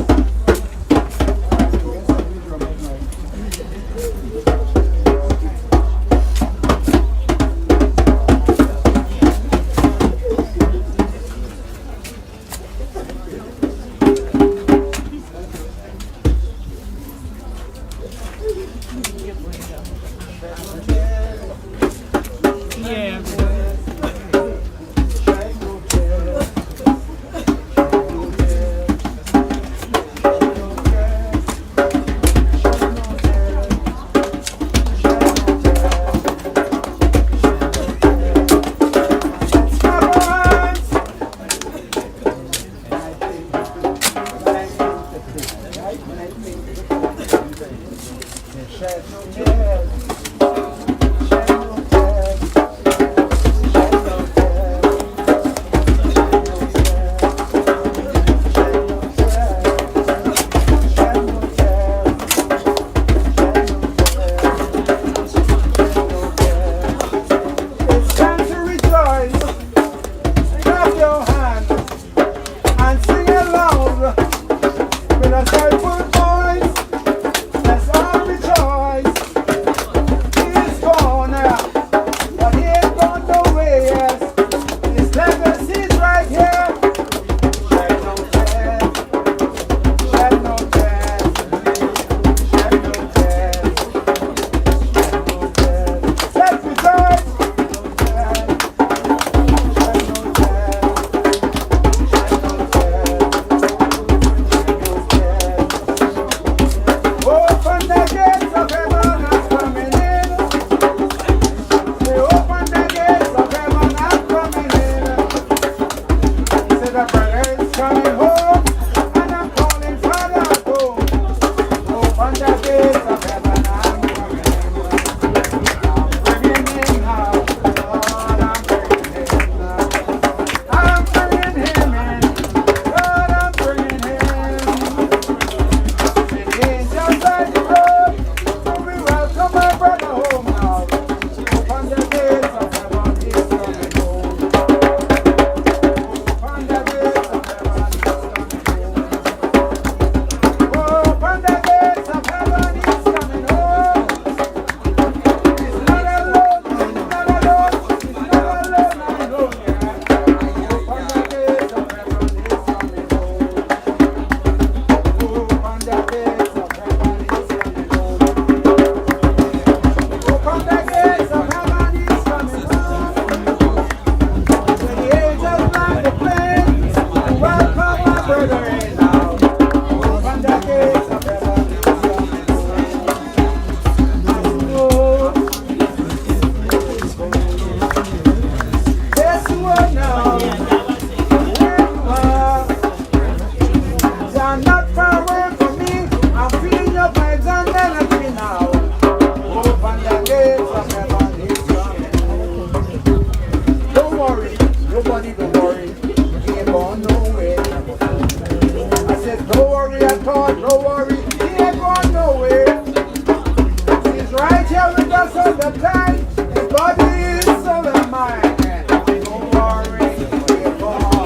No worry, he ain't going nowhere. He's right here with us all the time. His body, soul, and mind. Don't worry, he ain't going